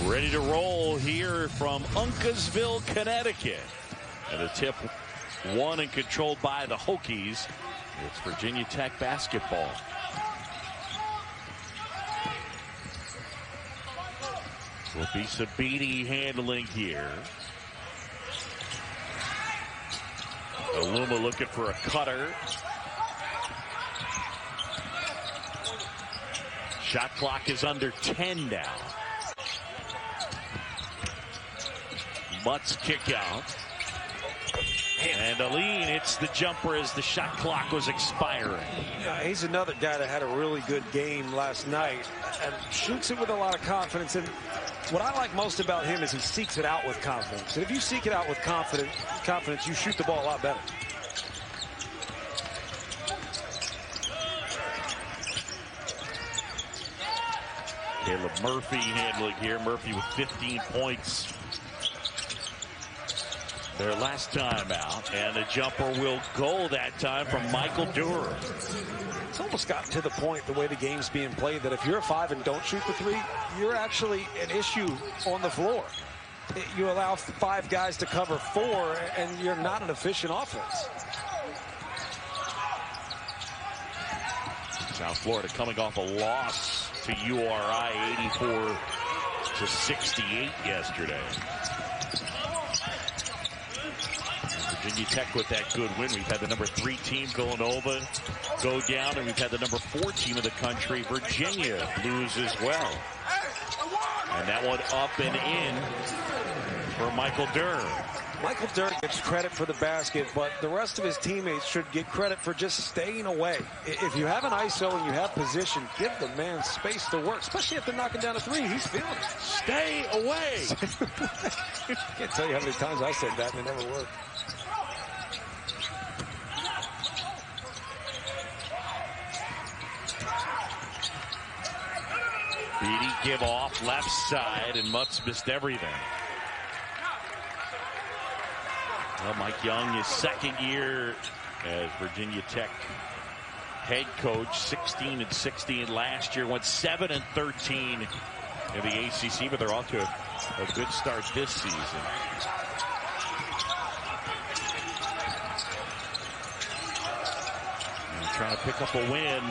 Ready to roll here from Uncasville, Connecticut. And the tip won and controlled by the Hokies. It's Virginia Tech basketball. Will be Sabini handling here. Aluma looking for a cutter. Shot clock is under 10 now. Mutz kick out. And Aline hits the jumper as the shot clock was expiring. Yeah, he's another guy that had a really good game last night and shoots it with a lot of confidence. And what I like most about him is he seeks it out with confidence. And if you seek it out with confidence, you shoot the ball a lot better. Caleb Murphy handling here. Murphy with 15 points their last time out, and the jumper will go that time from Michael Durer. It's almost gotten to the point, the way the game's being played, that if you're a 5 and don't shoot the 3, you're actually an issue on the floor. You allow 5 guys to cover 4, and you're not an efficient offense. South Florida coming off a loss to URI 84-68 yesterday. Virginia Tech with that good win. We've had the number 3 team, Villanova, go down, and we've had the number 4 team of the country, Virginia, lose as well. And that one up and in for Michael Durr. Michael Durr gets credit for the basket, but the rest of his teammates should get credit for just staying away. If you have an ISO and you have position, give the man space to work, especially if they're knocking down a 3. He's feeling it. Stay away. Can't tell you how many times I said that and it never worked. Beatty give off left side, and Mutz missed everything. Well, Mike Young, his second year as Virginia Tech head coach, 16-16 last year, went 7-13 in the ACC, but they're off to a good start this season. And trying to pick up a win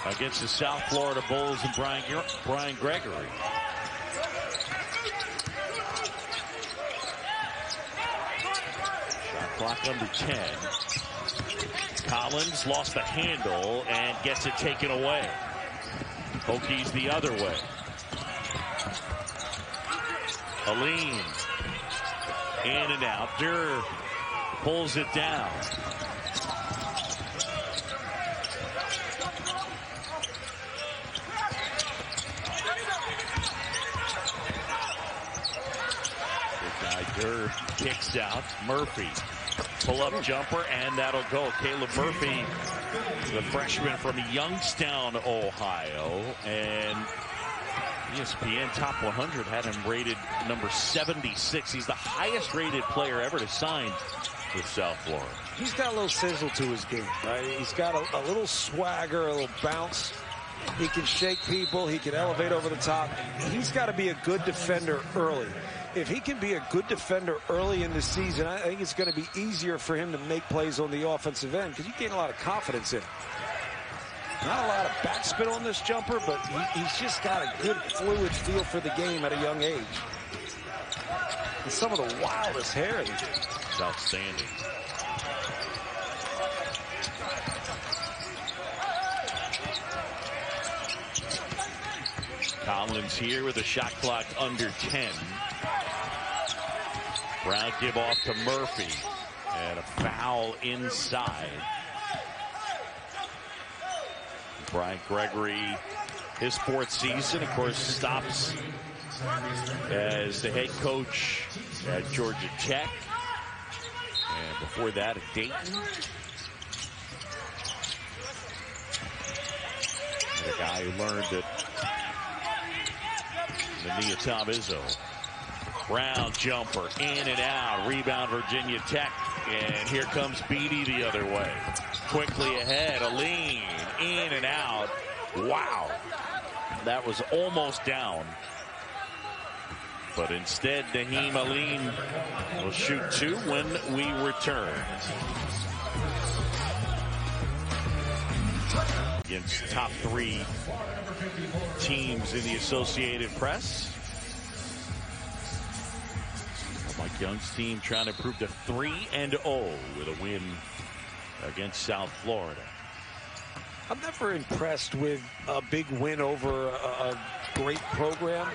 against the South Florida Bulls and Brian Gregory. Shot clock under 10. Collins lost the handle and gets it taken away. Hokies the other way. Aline in and out. Durr pulls it down. Durr kicks out. Murphy, pull-up jumper, and that'll go. Caleb Murphy, the freshman from Youngstown, Ohio, and ESPN Top 100 had him rated number 76. He's the highest-rated player ever to sign with South Florida. He's got a little sizzle to his game, right? He's got a little swagger, a little bounce. He can shake people. He can elevate over the top. He's got to be a good defender early. If he can be a good defender early in the season, I think it's going to be easier for him to make plays on the offensive end because you gain a lot of confidence in him. Not a lot of backspin on this jumper, but he's just got a good fluid feel for the game at a young age. And some of the wildest hair. It's outstanding. Collins here with a shot clock under 10. Brown give off to Murphy, and a foul inside. Brian Gregory, his 4th season, of course, stops as the head coach at Georgia Tech, and before that at Dayton. The guy who learned at Mania Tom Izzo. Brown jumper in and out. Rebound Virginia Tech. And here comes Beatty the other way. Quickly ahead. Aline in and out. Wow. That was almost down. But instead, Naheem Aline will shoot 2 when we return. Against top 3 teams in the Associated Press. Mike Young's team trying to improve to 3-0 with a win against South Florida. I'm never impressed with a big win over a great program.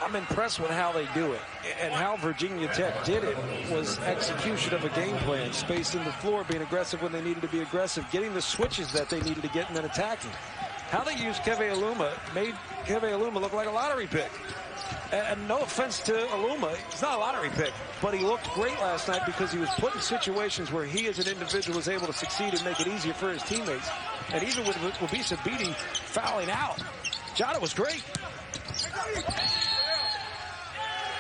I'm impressed with how they do it, and how Virginia Tech did it was execution of a game plan, spacing the floor, being aggressive when they needed to be aggressive, getting the switches that they needed to get, and then attacking. How they used Keve Aluma made Keve Aluma look like a lottery pick. And no offense to Aluma, he's not a lottery pick, but he looked great last night because he was put in situations where he as an individual was able to succeed and make it easier for his teammates. And even with Wabisa Bede fouling out, Jada was great.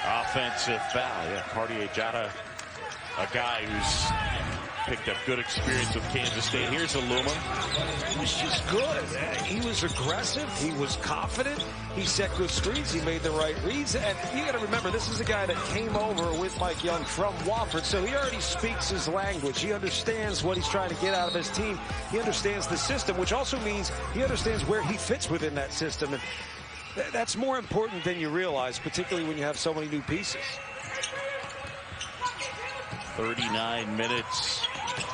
Offensive foul. Yeah, Cartier-Jada, a guy who's picked up good experience with Kansas State. Here's Aluma. He was just good. He was aggressive. He was confident. He set good screens. He made the right reads. And you got to remember, this is a guy that came over with Mike Young from Wofford, so he already speaks his language. He understands what he's trying to get out of his team. He understands the system, which also means he understands where he fits within that system. And that's more important than you realize, particularly when you have so many new pieces. 39 minutes,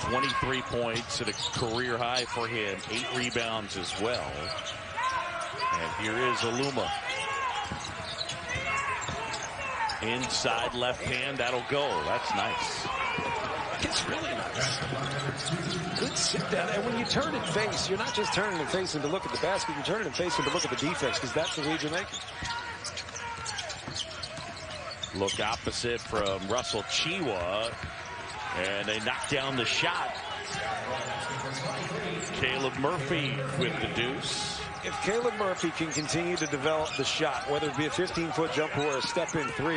23 points at a career high for him, 8 rebounds as well. And here is Aluma. Inside left hand, that'll go. That's nice. It's really nice. Good sit down. And when you turn and face, you're not just turning and facing to look at the basket, you're turning and facing to look at the defense, because that's the read you're making. Look opposite from Russell Chiwa, and they knock down the shot. Caleb Murphy with the deuce. If Caleb Murphy can continue to develop the shot, whether it be a 15-foot jumper or a step-in 3,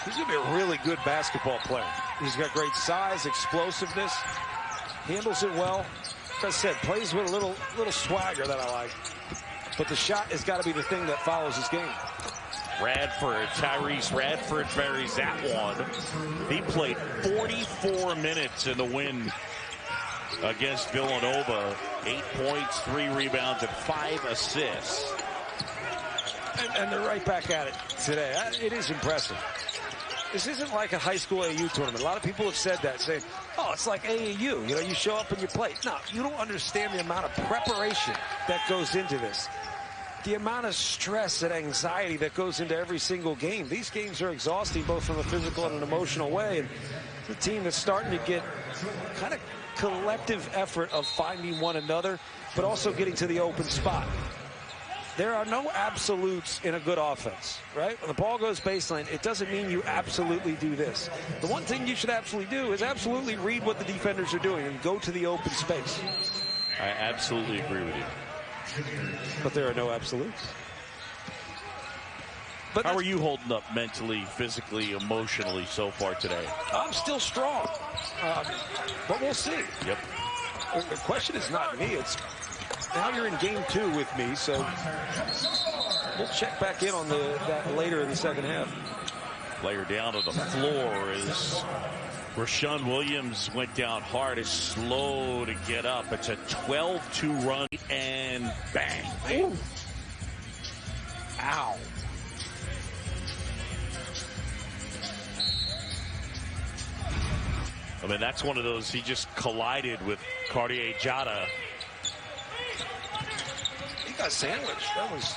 he's going to be a really good basketball player. He's got great size, explosiveness, handles it well. Like I said, plays with a little swagger that I like. But the shot has got to be the thing that follows his game. Radford, Tyrese Radford buries that one. He played 44 minutes in the win against Villanova. 8 points, 3 rebounds, and 5 assists. And they're right back at it today. It is impressive. This isn't like a high school AAU tournament. A lot of people have said that, saying, oh, it's like AAU. You know, you show up and you play. No, you don't understand the amount of preparation that goes into this. The amount of stress and anxiety that goes into every single game. These games are exhausting, both from a physical and an emotional way. And the team that's starting to get kind of collective effort of finding one another, but also getting to the open spot. There are no absolutes in a good offense, right? When the ball goes baseline, it doesn't mean you absolutely do this. The one thing you should absolutely do is absolutely read what the defenders are doing and go to the open space. I absolutely agree with you. But there are no absolutes. But how are you holding up mentally, physically, emotionally so far today? I'm still strong, but we'll see. Yep. The question is not me. It's now you're in game 2 with me, so we'll check back in on that later in the second half. Player down to the floor is Rashawn Williams. Went down hard, is slow to get up. It's a 12-2 run, and bang. Ooh. Ow. I mean, that's one of those, he just collided with Cartier-Jada. He got sandwiched. That was...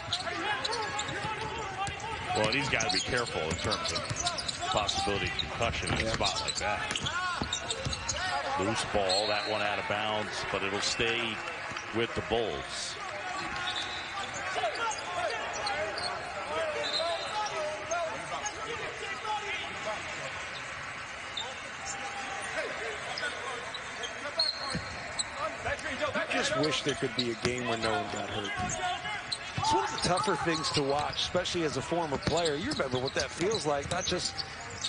Well, he's got to be careful in terms of possibility of concussion in a spot like that. Loose ball, that one out of bounds, but it'll stay with the Bulls. I just wish there could be a game where no one got hurt. It's one of the tougher things to watch, especially as a former player. You remember what that feels like, not just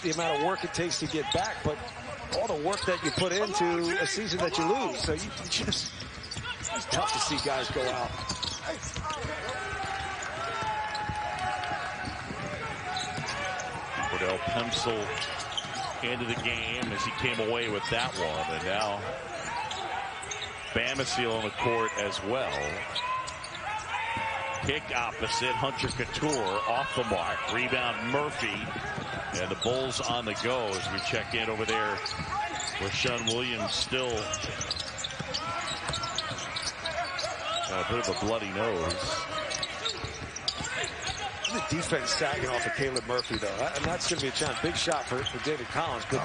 the amount of work it takes to get back, but all the work that you put into a season that you lose. So it's tough to see guys go out. Odell Pemsl into the game as he came away with that one. And now Bamisiel on the court as well. Kick opposite. Hunter Couture off the mark. Rebound Murphy. And the Bulls on the go as we check in over there. Rashawn Williams still a bit of a bloody nose. The defense sagging off of Caleb Murphy, though, and that's going to be a challenge. Big shot for David Collins, but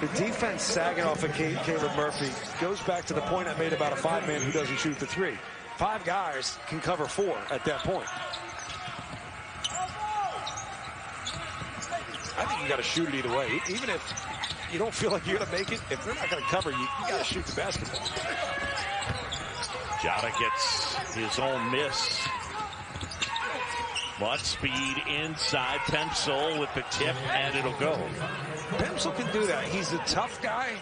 the defense sagging off of Caleb Murphy goes back to the point I made about a 5-man who doesn't shoot the 3. 5 guys can cover 4 at that point. I think you got to shoot it either way. Even if you don't feel like you're going to make it, if they're not going to cover you, you got to shoot the basketball. Jada gets his own miss. Much speed inside. Pemsl with the tip, and it'll go. Pemsl can do that. He's a tough guy.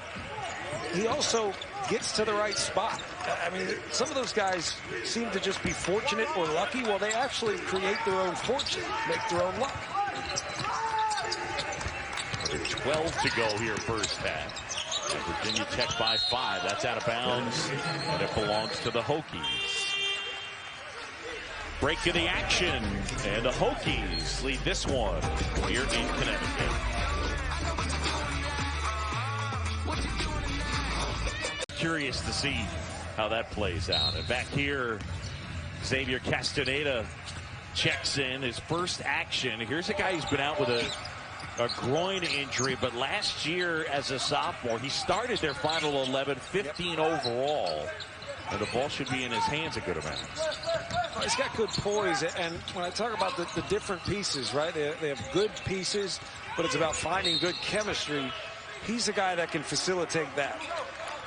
He also gets to the right spot. I mean, some of those guys seem to just be fortunate or lucky. Well, they actually create their own fortune, make their own luck. 12 to go here first half. And Virginia Tech by 5. That's out of bounds, and it belongs to the Hokies. Break of the action, and the Hokies lead this one here in Connecticut. Curious to see how that plays out. And back here, Xavier Castaneda checks in his first action. Here's a guy who's been out with a groin injury, but last year as a sophomore, he started their final 11, 15 overall. And the ball should be in his hands a good amount. He's got good poise, and when I talk about the different pieces, right, they have good pieces, but it's about finding good chemistry. He's the guy that can facilitate that.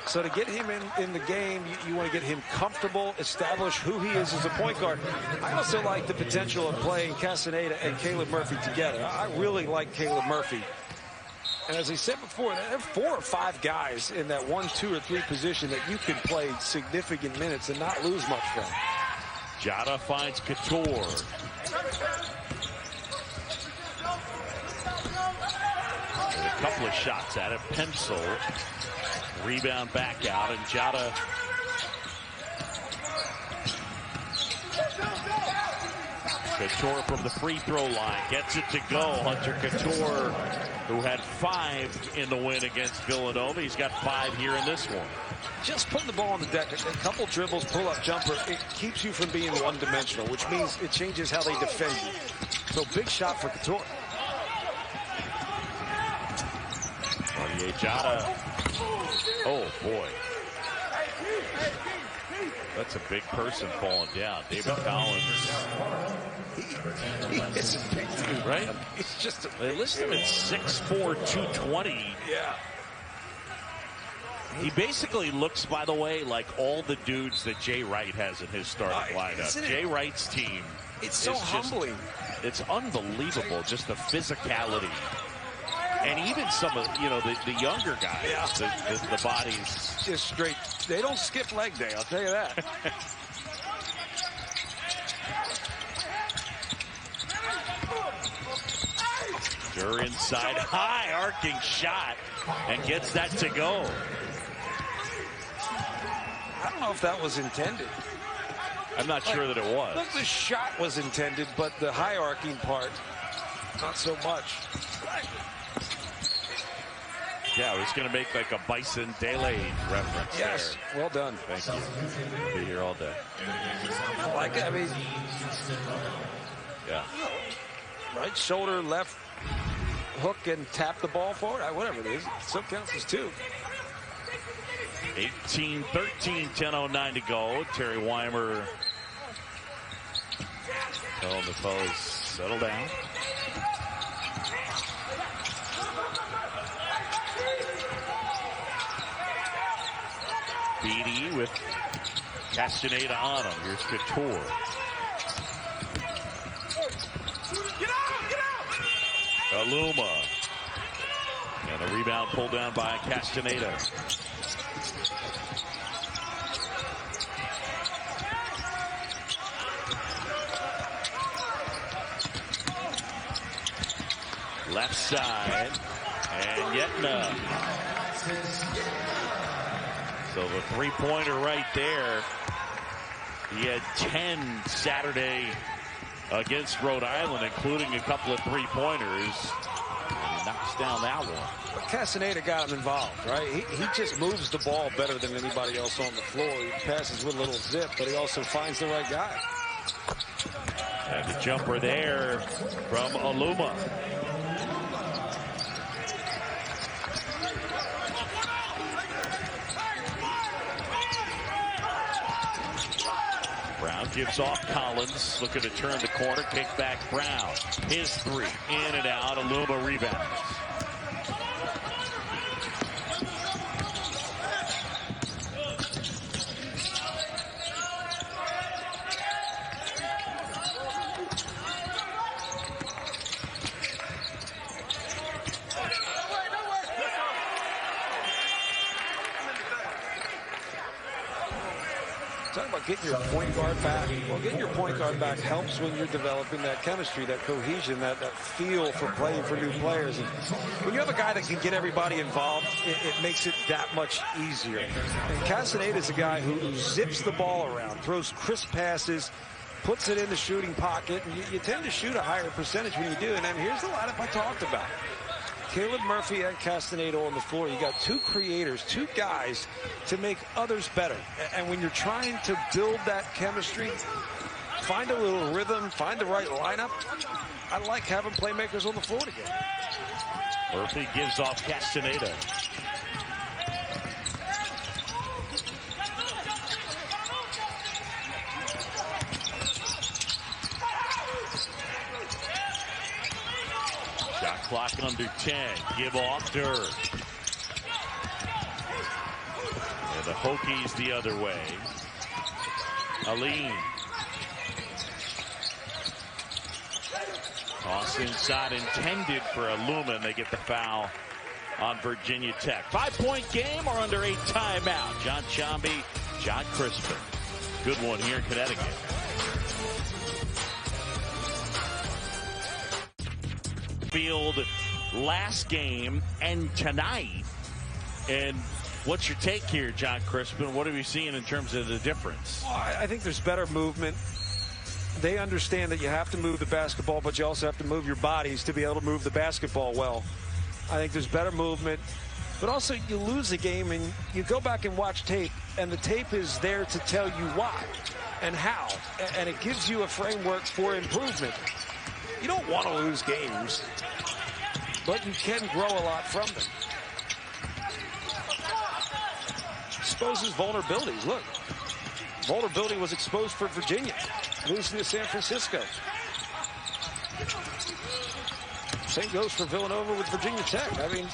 So to get him in the game, you want to get him comfortable, establish who he is as a point guard. I also like the potential of playing Castaneda and Caleb Murphy together. I really like Caleb Murphy. And as I said before, there are 4 or 5 guys in that 1, 2, or 3 position that you can play significant minutes and not lose much from. Jada finds Couture. A couple of shots at it. Pemsl. Rebound back out, and Jada Couture from the free throw line gets it to go. Hunter Couture, who had 5 in the win against Villanova. He's got 5 here in this one. Just putting the ball on the deck, a couple dribbles, pull-up jumper, it keeps you from being one-dimensional, which means it changes how they defend you. So big shot for Couture. Jada. Oh, boy. That's a big person falling down. David Collins. He is a big dude, right? He's just they list him at 6'4", 220. Yeah. He basically looks, by the way, like all the dudes that Jay Wright has in his starting lineup. Jay Wright's team. It's so humbling. It's unbelievable, just the physicality. And even some of, the younger guys, the bodies. Just straight. They don't skip leg day, I'll tell you that. You're inside, high arcing shot, and gets that to go. I don't know if that was intended. I'm not sure that it was. Look, the shot was intended, but the high arcing part, not so much. Yeah, I was going to make like a Bison Dele reference. Yes, there. Well done. Thank you. Be here all day. I like it. I mean, yeah. Right shoulder, left hook, and tap the ball forward. Whatever it is, it still counts as 2. 18-13, 10:09 to go. Terry Weimer telling the fellas, settle down. Beatty with Castaneda on him. Here's Couture. Aluma. And a rebound pulled down by Castaneda. Left side. And Yetna. So the three-pointer right there. He had 10 Saturday against Rhode Island, including a couple of three-pointers. And he knocks down that one. Castaneda got him involved, right? He just moves the ball better than anybody else on the floor. He passes with a little zip, but he also finds the right guy. And the jumper there from Aluma. Brown gives off Collins, looking to turn the corner, kick back Brown. His three, in and out, Aluma rebounds. Talking about getting your point guard back. Well, getting your point guard back helps when you're developing that chemistry, that cohesion, that feel for playing for new players. And when you have a guy that can get everybody involved, it makes it that much easier. And Castaneda is a guy who zips the ball around, throws crisp passes, puts it in the shooting pocket, and you tend to shoot a higher percentage when you do. And then here's the lineup I talked about. Caleb Murphy and Castaneda on the floor. You got two creators, two guys to make others better. And when you're trying to build that chemistry, find a little rhythm, find the right lineup. I like having playmakers on the floor together. Murphy gives off Castaneda. Shot clock under 10. Give off Dirk. And the Hokies the other way. Aline. Toss inside intended for Aluma, and they get the foul on Virginia Tech. 5-point game or under a timeout. John Sciambi, John Crispin. Good one here in Connecticut. Field last game and tonight. And what's your take here, John Crispin? What have you seen in terms of the difference? Well, I think there's better movement. They understand that you have to move the basketball, but you also have to move your bodies to be able to move the basketball well. I think there's better movement, but also you lose the game and you go back and watch tape, and the tape is there to tell you why and how, and it gives you a framework for improvement. You don't want to lose games, but you can grow a lot from them. Exposes vulnerabilities. Look, vulnerability was exposed for Virginia, losing to San Francisco. Same goes for Villanova with Virginia Tech. I mean,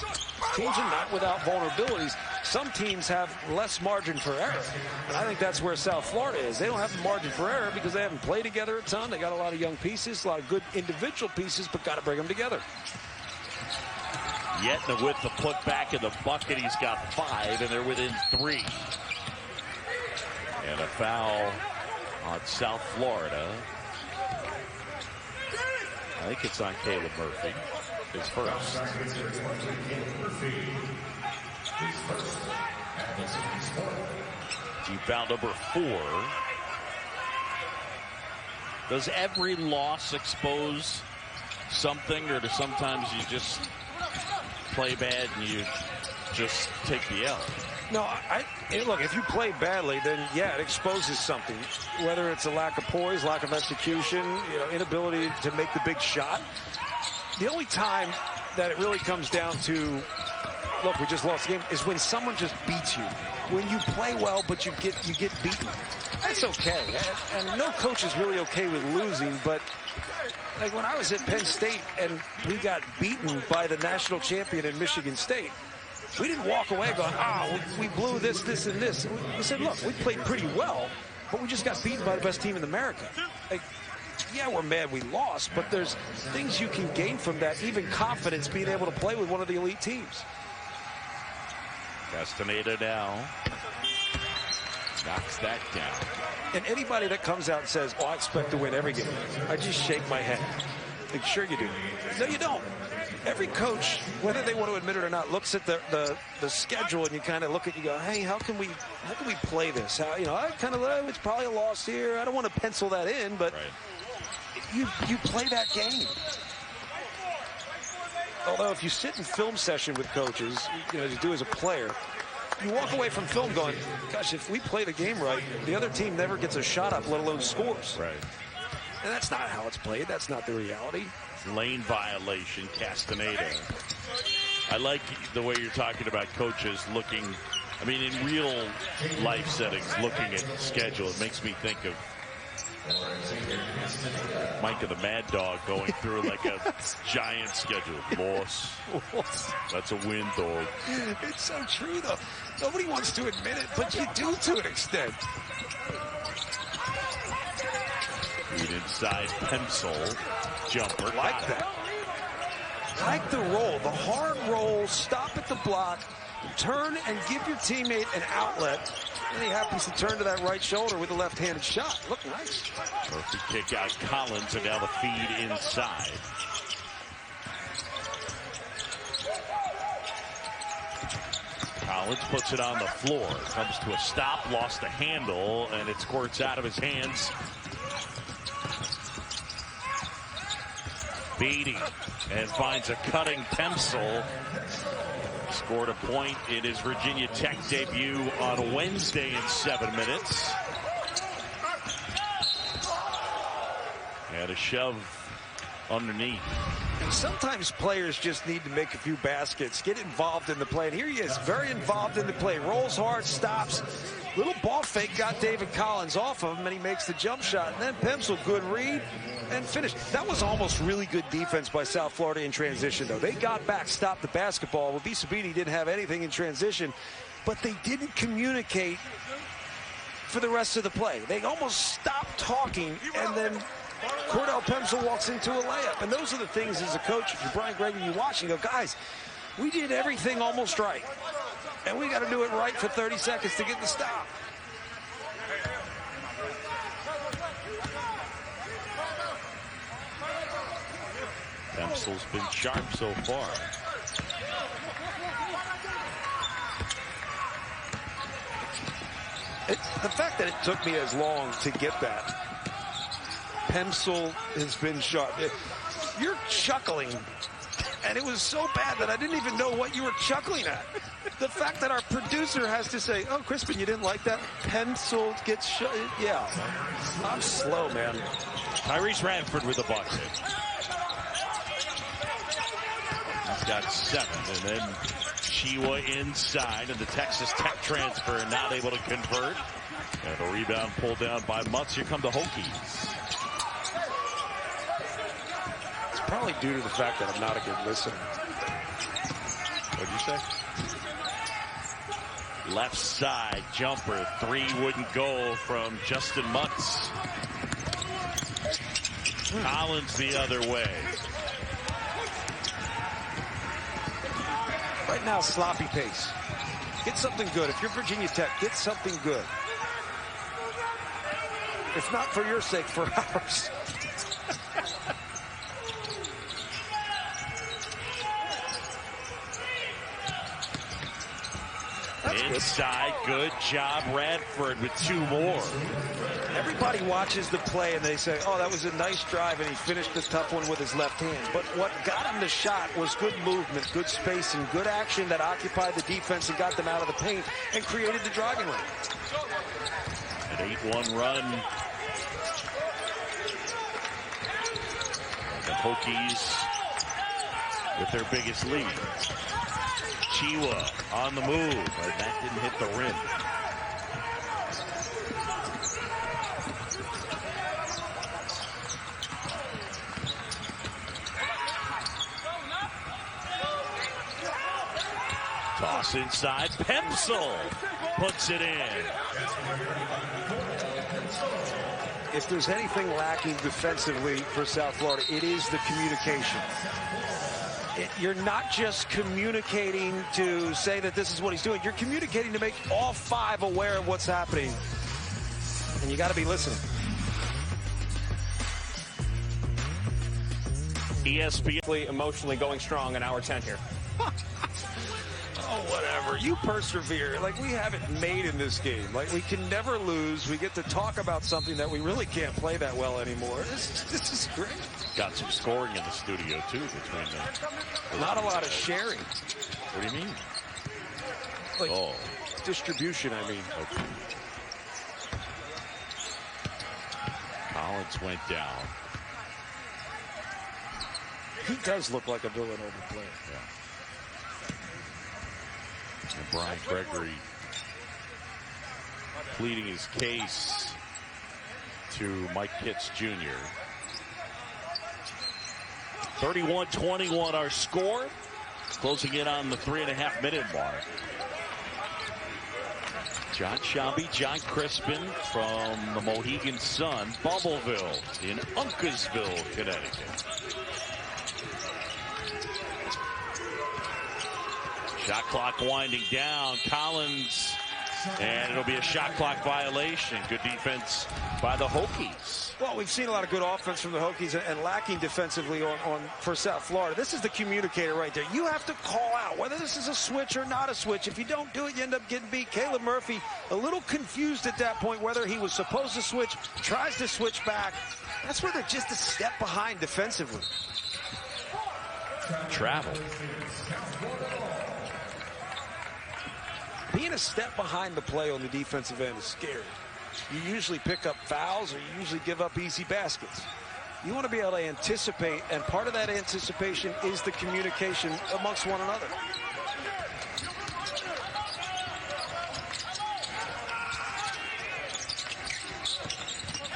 teams are not without vulnerabilities. Some teams have less margin for error. And I think that's where South Florida is. They don't have the margin for error because they haven't played together a ton. They got a lot of young pieces, a lot of good individual pieces, but got to bring them together. Yetna with the putback in the bucket. He's got 5, and they're within 3. And a foul on South Florida. I think it's on Caleb Murphy. His first. He found number 4. Does every loss expose something, or do sometimes you just play bad and you just take the L? No, look, if you play badly, then yeah, it exposes something. Whether it's a lack of poise, lack of execution, inability to make the big shot. The only time that it really comes down to, look, we just lost the game, is when someone just beats you. When you play well, but you get beaten. That's okay. And no coach is really okay with losing, but like when I was at Penn State and we got beaten by the national champion in Michigan State, we didn't walk away going, we blew this, this, and this. We said, look, we played pretty well, but we just got beaten by the best team in America. Like, yeah, we're mad we lost, but there's things you can gain from that, even confidence being able to play with one of the elite teams. Castaneda now knocks that down. And anybody that comes out and says, I expect to win every game, I just shake my head. Like, sure you do. No, you don't. Every coach, whether they want to admit it or not, looks at the schedule, and you kind of look at, you go, hey, how can we play this? How, you know, I kind of, it's probably a loss here. I don't want to pencil that in, but you play that game. Although if you sit in film session with coaches, you know, as you do as a player, you walk away from film going, gosh, if we play the game right, the other team never gets a shot up, let alone scores. Right. And that's not how it's played. That's not the reality. Lane violation, Castaneda. I like the way you're talking about coaches looking, I mean, in real life settings, looking at the schedule. It makes me think of Mike of the Mad Dog going through like a giant schedule. Loss. That's a win, dog. It's so true, though. Nobody wants to admit it, but you do to an extent. Feed inside, pencil, jumper. Like that. Like the roll, the hard roll, stop at the block, turn and give your teammate an outlet. And he happens to turn to that right shoulder with a left-handed shot. Look nice. Murphy kick out Collins, and now the feed inside. Collins puts it on the floor. Comes to a stop, lost the handle, and it squirts out of his hands. Beatty, and finds a cutting pencil. Scored a point in his Virginia Tech debut on Wednesday in 7 minutes. And a shove underneath. And sometimes players just need to make a few baskets, get involved in the play. And here he is, very involved in the play. Rolls hard, stops. Little ball fake got David Collins off of him, and he makes the jump shot. And then pencil, good read, and finish. That was almost really good defense by South Florida in transition, though. They got back, stopped the basketball. Well, Sabini didn't have anything in transition, but they didn't communicate for the rest of the play. They almost stopped talking, and then Cordell Pemsl walks into a layup. And those are the things as a coach, if you're Brian Gregory, you watch and go, guys, we did everything almost right. And we got to do it right for 30 seconds to get the stop. Pemsl's been sharp so far. The fact that it took me as long to get that. Pemsl has been sharp. You're chuckling, and it was so bad that I didn't even know what you were chuckling at. The fact that our producer has to say, oh, Crispin, you didn't like that? Pemsl gets shut. Yeah, I'm slow, man. Tyrese Radford with the bucket. He's got 7, and then Chiwa inside, and the Texas Tech transfer not able to convert. And a rebound pulled down by Mutz. Here come the Hokies. It's probably due to the fact that I'm not a good listener. What'd you say? Left side jumper, 3 wouldn't go from Justin Mutz. Collins the other way. Right now, sloppy pace. Get something good. If you're Virginia Tech, get something good. If not for your sake, for ours. Inside, good job, Radford with 2 more. Everybody watches the play and they say, oh, that was a nice drive, and he finished the tough one with his left hand. But what got him the shot was good movement, good spacing, good action that occupied the defense and got them out of the paint and created the driving lane. An 8-1 run. The Hokies with their biggest lead. Chiwa on the move, but that didn't hit the rim. Toss inside, Pemsl puts it in. If there's anything lacking defensively for South Florida, it is the communication. You're not just communicating to say that this is what he's doing. You're communicating to make all 5 aware of what's happening. And you got to be listening. ESPN. Emotionally going strong in hour 10 here. Oh, whatever. You persevere. Like, we haven't made in this game. Like, we can never lose. We get to talk about something that we really can't play that well anymore. This is great. Got some scoring in the studio, too, between them. Not a lot of sharing. What do you mean? Like, distribution, I mean. Okay. Collins went down. He does look like a Villanova player. Yeah. And Brian Gregory pleading his case to Mike Kitts Jr. 31-21 our score. Closing in on the 3.5-minute mark. John Shambi, John Crispin from the Mohegan Sun, Bumbleville in Uncasville, Connecticut. Shot clock winding down. Collins, and it'll be a shot clock violation. Good defense by the Hokies. Well, we've seen a lot of good offense from the Hokies and lacking defensively for South Florida. This is the communicator right there. You have to call out whether this is a switch or not a switch. If you don't do it, you end up getting beat. Caleb Murphy, a little confused at that point whether he was supposed to switch, tries to switch back. That's where they're just a step behind defensively. Travel. Being a step behind the play on the defensive end is scary. You usually pick up fouls or you usually give up easy baskets. You want to be able to anticipate, and part of that anticipation is the communication amongst one another.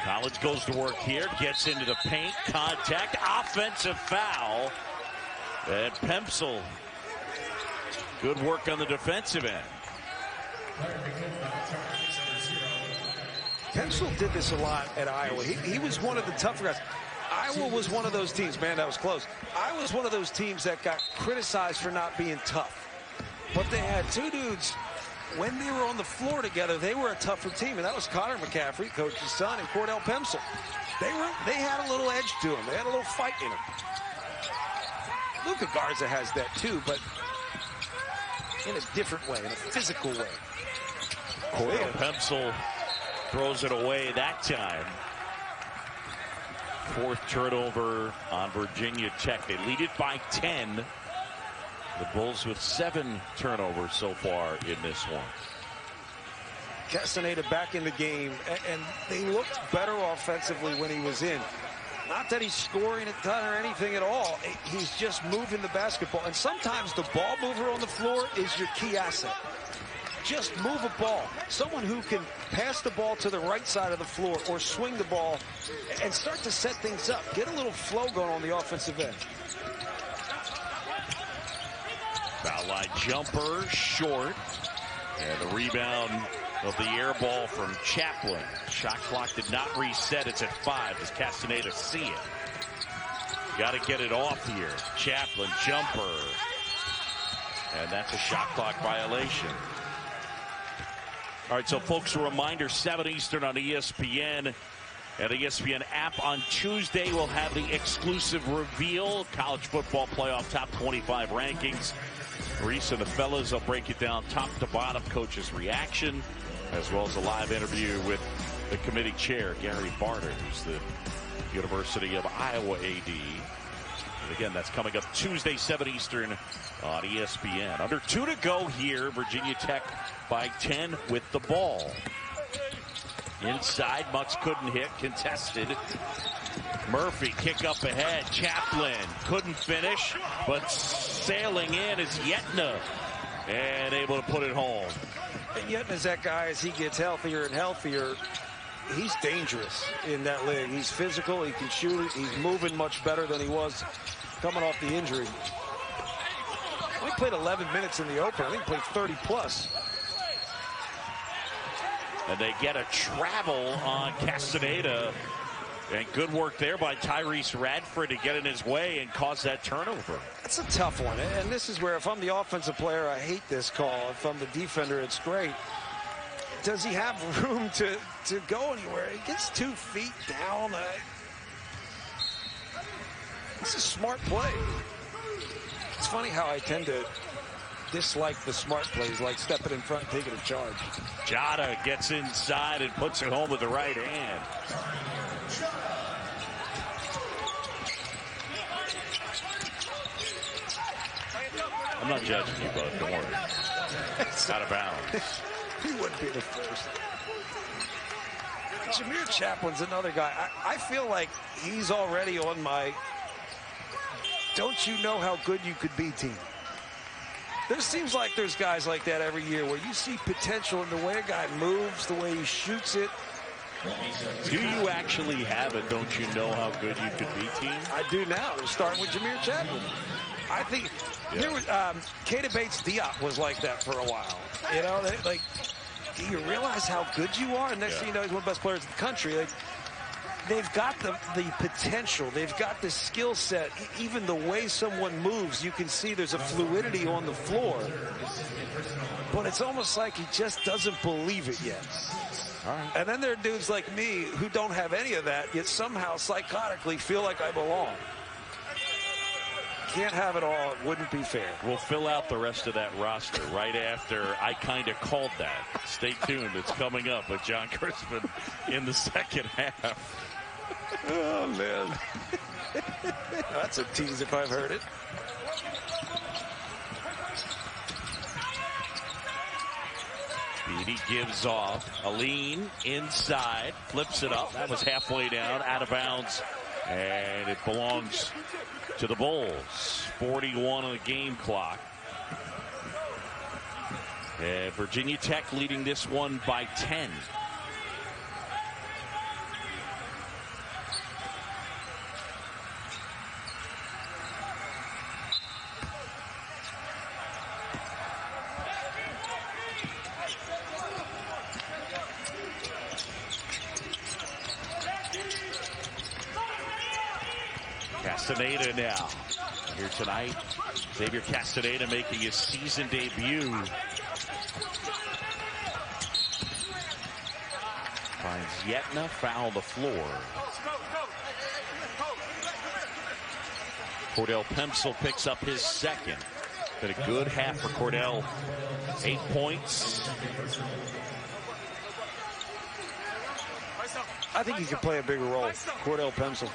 Collins goes to work here, gets into the paint, contact, offensive foul. And Pemsel, good work on the defensive end. Pemsel did this a lot at Iowa. He was one of the tougher guys. Iowa was one of those teams, man, that was close. Iowa was one of those teams that got criticized for not being tough. But they had two dudes, when they were on the floor together, they were a tougher team, and that was Connor McCaffrey, coach's son, and Cordell Pemsel. They had a little edge to them. They had a little fight in them. Luka Garza has that too, but in a different way, in a physical way. Cordell Pemsel throws it away that time. Fourth turnover on Virginia Tech. They lead it by 10. The Bulls with 7 turnovers so far in this one. Castaneda back in the game, and they looked better offensively when he was in. Not that he's scoring a ton or anything at all. He's just moving the basketball. And sometimes the ball mover on the floor is your key asset. Just move a ball. Someone who can pass the ball to the right side of the floor or swing the ball and start to set things up. Get a little flow going on the offensive end. Foul line jumper, short. And the rebound of the air ball from Chaplin. Shot clock did not reset. It's at 5. Does Castaneda see it? Got to get it off here. Chaplin, jumper. And that's a shot clock violation. All right, so folks, a reminder, 7 Eastern on ESPN and the ESPN app. On Tuesday, we'll have the exclusive reveal, college football playoff top 25 rankings. Reese and the fellas will break it down top to bottom, coach's reaction, as well as a live interview with the committee chair, Gary Barnard, who's the University of Iowa AD. And again, that's coming up Tuesday, 7 Eastern on ESPN. Under 2 to go here, Virginia Tech by 10 with the ball. Inside, Mutz couldn't hit, contested. Murphy, kick up ahead. Chaplin couldn't finish, but sailing in is Yetna, and able to put it home. And Yetna's that guy, as he gets healthier and healthier, he's dangerous in that league. He's physical, he can shoot it, he's moving much better than he was coming off the injury. He played 11 minutes in the opener. I think he played 30 plus. And they get a travel on Castaneda. And good work there by Tyrese Radford to get in his way and cause that turnover. That's a tough one. And this is where, if I'm the offensive player, I hate this call. If I'm the defender, it's great. Does he have room to go anywhere? He gets 2 feet down. It's a smart play. It's funny how I tend to dislike the smart plays, like stepping in front and taking a charge. Jota gets inside and puts it home with the right hand. I'm not judging you, bud. Don't worry. It's out of bounds. He wouldn't be the first. Jameer Chaplin's another guy. I feel like he's already on my don't you know how good you could be team. There seems like there's guys like that every year where you see potential in the way a guy moves, the way he shoots it. Do you actually have a don't you know how good you could be team? I do now. Starting with Jameer Chapman. I think there was Keita Bates-Diop was like that for a while. You know, like, do you realize how good you are? And next thing you know, he's one of the best players in the country. Like, they've got the potential. They've got the skill set. Even the way someone moves, you can see there's a fluidity on the floor. But it's almost like he just doesn't believe it yet. All right. And then there are dudes like me who don't have any of that, yet somehow psychotically feel like I belong. Can't have it all. It wouldn't be fair. We'll fill out the rest of that roster right after I kind of called that. Stay tuned. It's coming up with John Crispin in the second half. Oh, man. That's a tease if I've heard it. Beatty gives off. Aline inside. Flips it up. That was halfway down. Out of bounds. And it belongs to the Bulls. 41 on the game clock. And Virginia Tech leading this one by 10. Castaneda now here tonight. Xavier Castaneda making his season debut. Finds Yetna, foul the floor. Cordell Pemsel picks up his second. Been a good half for Cordell. 8 points. I think he could play a bigger role, Cordell Pemsel.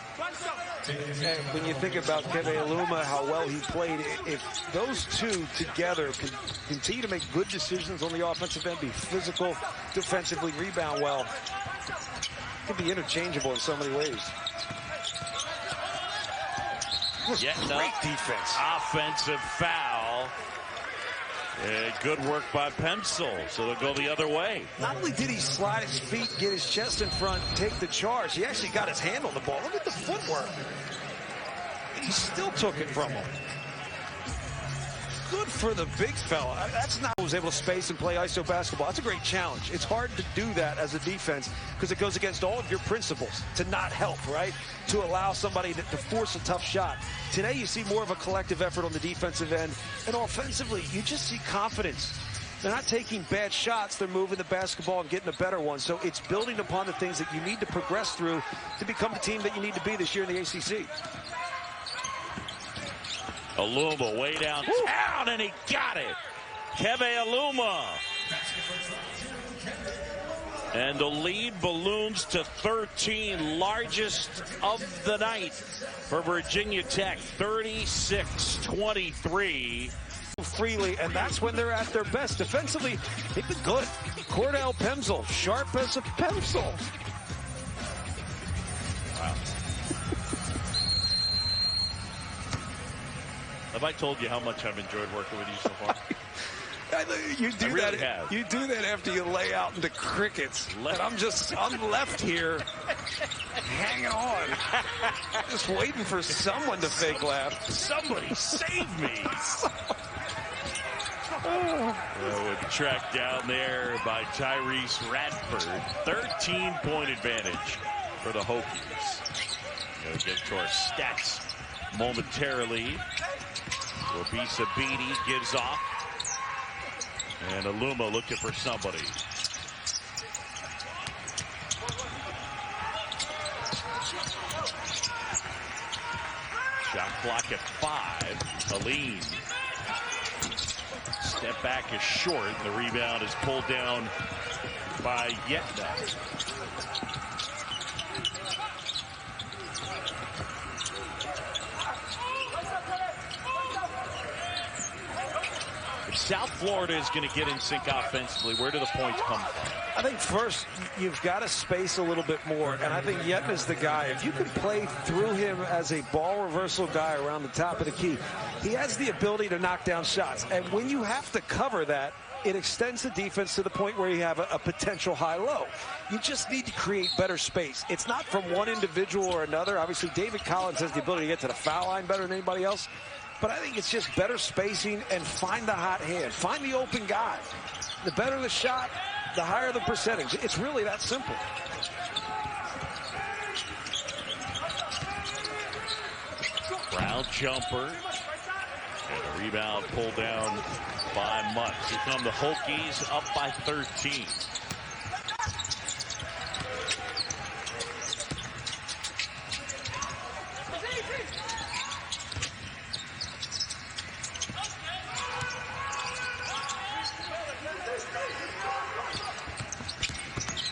And when you think about Keve Aluma, how well he played, if those two together can continue to make good decisions on the offensive end, be physical, defensively, rebound well, could be interchangeable in so many ways. Great defense. Offensive foul. Good work by Pemsel, so they'll go the other way. Not only did he slide his feet, get his chest in front, take the charge, he actually got his hand on the ball. Look at the footwork. He still took it from him. Good for the big fella. That's not who was able to space and play ISO basketball. That's a great challenge. It's hard to do that as a defense because it goes against all of your principles to not help, right? To allow somebody to force a tough shot. Today you see more of a collective effort on the defensive end, and offensively you just see confidence. They're not taking bad shots. They're moving the basketball and getting a better one. So it's building upon the things that you need to progress through to become the team that you need to be this year in the ACC. Aluma way downtown, and he got it. Keve Aluma. And the lead balloons to 13, largest of the night for Virginia Tech, 36-23. Freely, and that's when they're at their best. Defensively, they've been good. Cordell Pemsel, sharp as a pencil. Wow. Have I told you how much I've enjoyed working with you so far? You do really that. have. You do that after you lay out into crickets. And I'm left here, hanging on, just waiting for someone to fake laugh. Somebody save me! Tracked down there by Tyrese Radford. 13-point advantage for the Hokies. We'll get to our stats momentarily. Wabisa Beatty gives off. And Aluma looking for somebody. clock at 5. Aline. Step back is short. The rebound is pulled down by Yetna. If South Florida is going to get in sync offensively, where do the points come from? I think first, you've got to space a little bit more, and I think Yetna's the guy. If you can play through him as a ball reversal guy around the top of the key, he has the ability to knock down shots. And when you have to cover that, it extends the defense to the point where you have a potential high-low. You just need to create better space. It's not from one individual or another. Obviously, David Collins has the ability to get to the foul line better than anybody else. But I think it's just better spacing and find the hot hand. Find the open guy. The better the shot, the higher the percentage. It's really that simple. Brown jumper. And a rebound pulled down by Mutts. Here come the Hokies up by 13.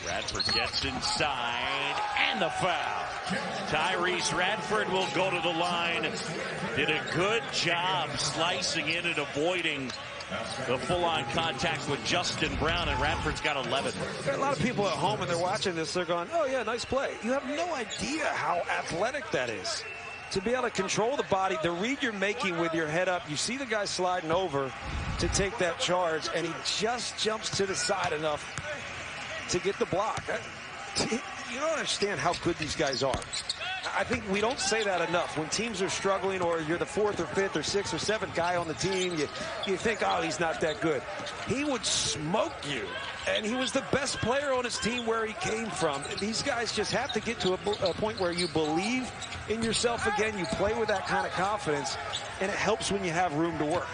Radford gets inside, and the foul. Tyrese Radford will go to the line. Did a good job slicing in and avoiding the full-on contact with Justin Brown, and Radford's got 11. There are a lot of people at home, and they're watching this. They're going, oh, yeah, nice play. You have no idea how athletic that is. To be able to control the body, the read you're making with your head up. You see the guy sliding over to take that charge, and he just jumps to the side enough to get the block. You don't understand how good these guys are. I think we don't say that enough. When teams are struggling, or you're the 4th or 5th or 6th or 7th guy on the team, you think, oh, he's not that good. He would smoke you, and he was the best player on his team where he came from. These guys just have to get to a point where you believe in yourself again. You play with that kind of confidence, and it helps when you have room to work.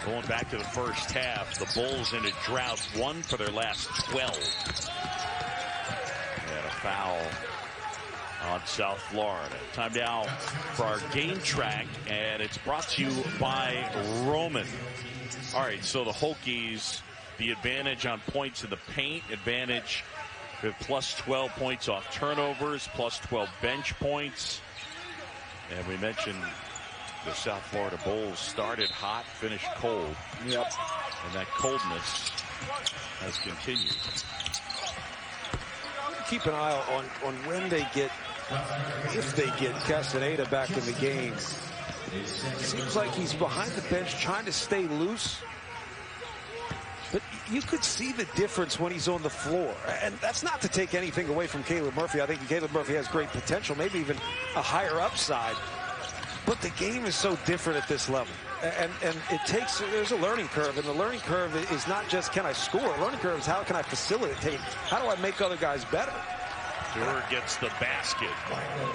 Going back to the first half, the Bulls in a drought, 1 for their last 12. And a foul on South Florida. Time now for our game track, and it's brought to you by Roman. All right, so the Hokies, the advantage on points in the paint, advantage with plus 12 points off turnovers, plus 12 bench points. And we mentioned the South Florida Bulls started hot, finished cold. Yep. And that coldness has continued. Keep an eye on when they get, if they get Castaneda back in the game. Seems like he's behind the bench trying to stay loose. But you could see the difference when he's on the floor. And that's not to take anything away from Caleb Murphy. I think Caleb Murphy has great potential, maybe even a higher upside. But the game is so different at this level. And it takes, there's a learning curve. And the learning curve is not just can I score. The learning curve is how can I facilitate? How do I make other guys better? Durr gets the basket.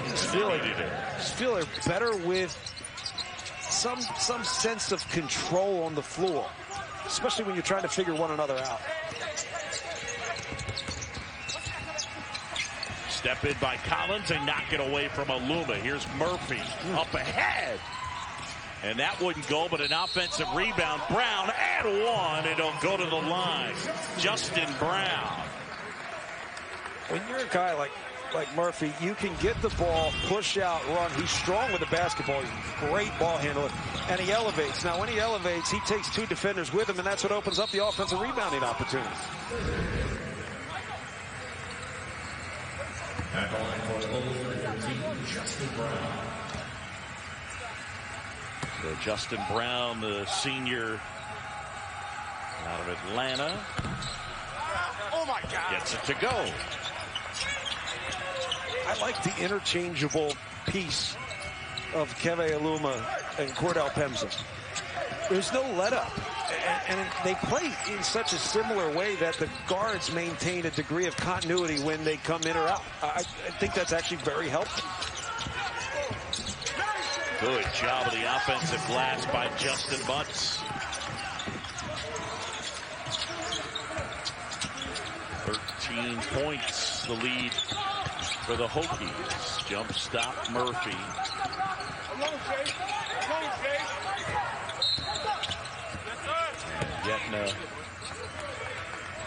Just feel better with some sense of control on the floor, especially when you're trying to figure one another out. Step in by Collins and knock it away from Aluma. Here's Murphy up ahead. And that wouldn't go, but an offensive rebound. Brown and 1. It'll go to the line. Justin Brown. When you're a guy like Murphy, you can get the ball, push out, run. He's strong with the basketball. He's a great ball handler. And he elevates. Now, when he elevates, he takes 2 defenders with him, and that's what opens up the offensive rebounding opportunities. So Justin Brown, the senior out of Atlanta, gets it to go. I like the interchangeable piece of Keve Aluma and Cordell Pemza. There's no let up. And they play in such a similar way that the guards maintain a degree of continuity when they come in or out. I think that's actually very helpful. Good job of the offensive glass by Justin Mutts. 13 points, the lead for the Hokies. Jump stop Murphy. Yetna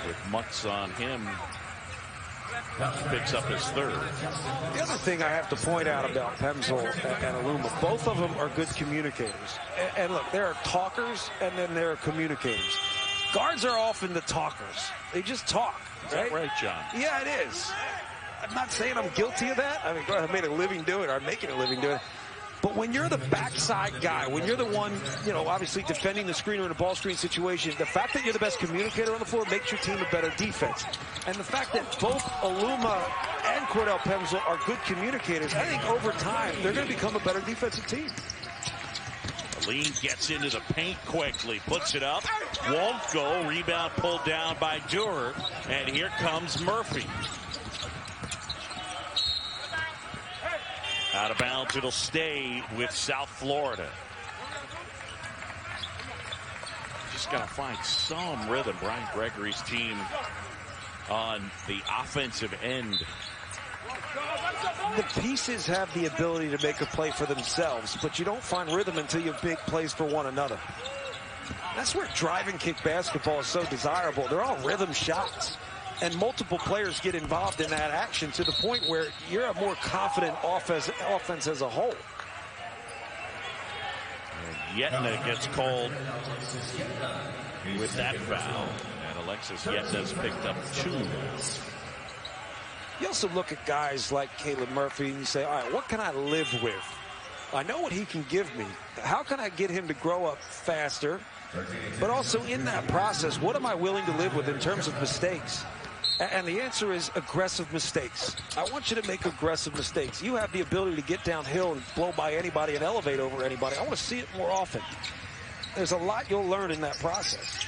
with Mutz on him. Picks up his third. The other thing I have to point out about Pemsl and Aluma, both of them are good communicators. And look, there are talkers and then there are communicators. Guards are often the talkers. They just talk. Is that right, John? Yeah, it is. I'm not saying I'm guilty of that. I mean, I made a living doing it, or I'm making a living doing it. But when you're the backside guy, when you're the one, you know, obviously defending the screen or in a ball screen situation, the fact that you're the best communicator on the floor makes your team a better defense. And the fact that both Aluma and Cordell Pemsl are good communicators, I think over time they're going to become a better defensive team. Lean gets into the paint quickly, puts it up, won't go, rebound pulled down by Durer, and here comes Murphy. Out of bounds, it'll stay with South Florida. Just got to find some rhythm. Brian Gregory's team on the offensive end. The pieces have the ability to make a play for themselves, but you don't find rhythm until you make plays for one another. That's where drive and kick basketball is so desirable. They're all rhythm shots. And multiple players get involved in that action to the point where you're a more confident offense as a whole. And Yetna gets called with that foul. And Alexis Yetna's picked up 2. You also look at guys like Caleb Murphy and you say, all right, what can I live with? I know what he can give me. How can I get him to grow up faster? But also in that process, what am I willing to live with in terms of mistakes? And the answer is aggressive mistakes. I want you to make aggressive mistakes. You have the ability to get downhill and blow by anybody and elevate over anybody. I want to see it more often. There's a lot you'll learn in that process.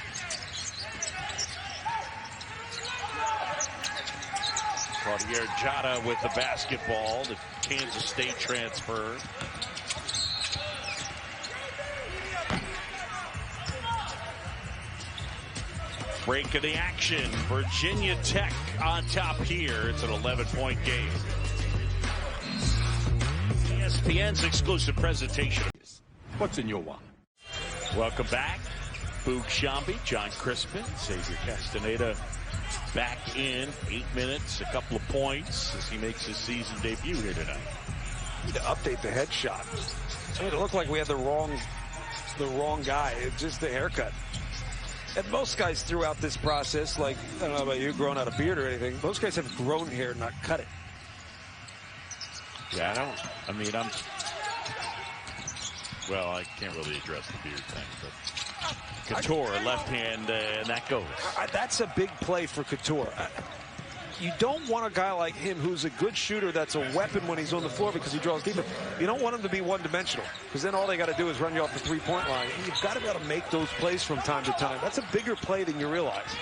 Javier Jada with the basketball, the Kansas State transfer. Break of the action. Virginia Tech on top here. It's an 11-point game. ESPN's exclusive presentation. What's in your wallet? Welcome back. Boog Sciambi, John Crispin, Xavier Castaneda back in. 8 minutes, a couple of points as he makes his season debut here tonight. Need to update the headshot. I mean, it looked like we had the wrong guy. It's just the haircut. And most guys throughout this process, like, I don't know about you, growing out a beard or anything, most guys have grown hair, not cut it. Yeah, well, I can't really address the beard thing, but Couture, left hand, and that goes. That's a big play for Couture. You don't want a guy like him who's a good shooter that's a weapon when he's on the floor because he draws defense. You don't want him to be one-dimensional because then all they got to do is run you off the three-point line. And you've got to be able to make those plays from time to time. That's a bigger play than you realize.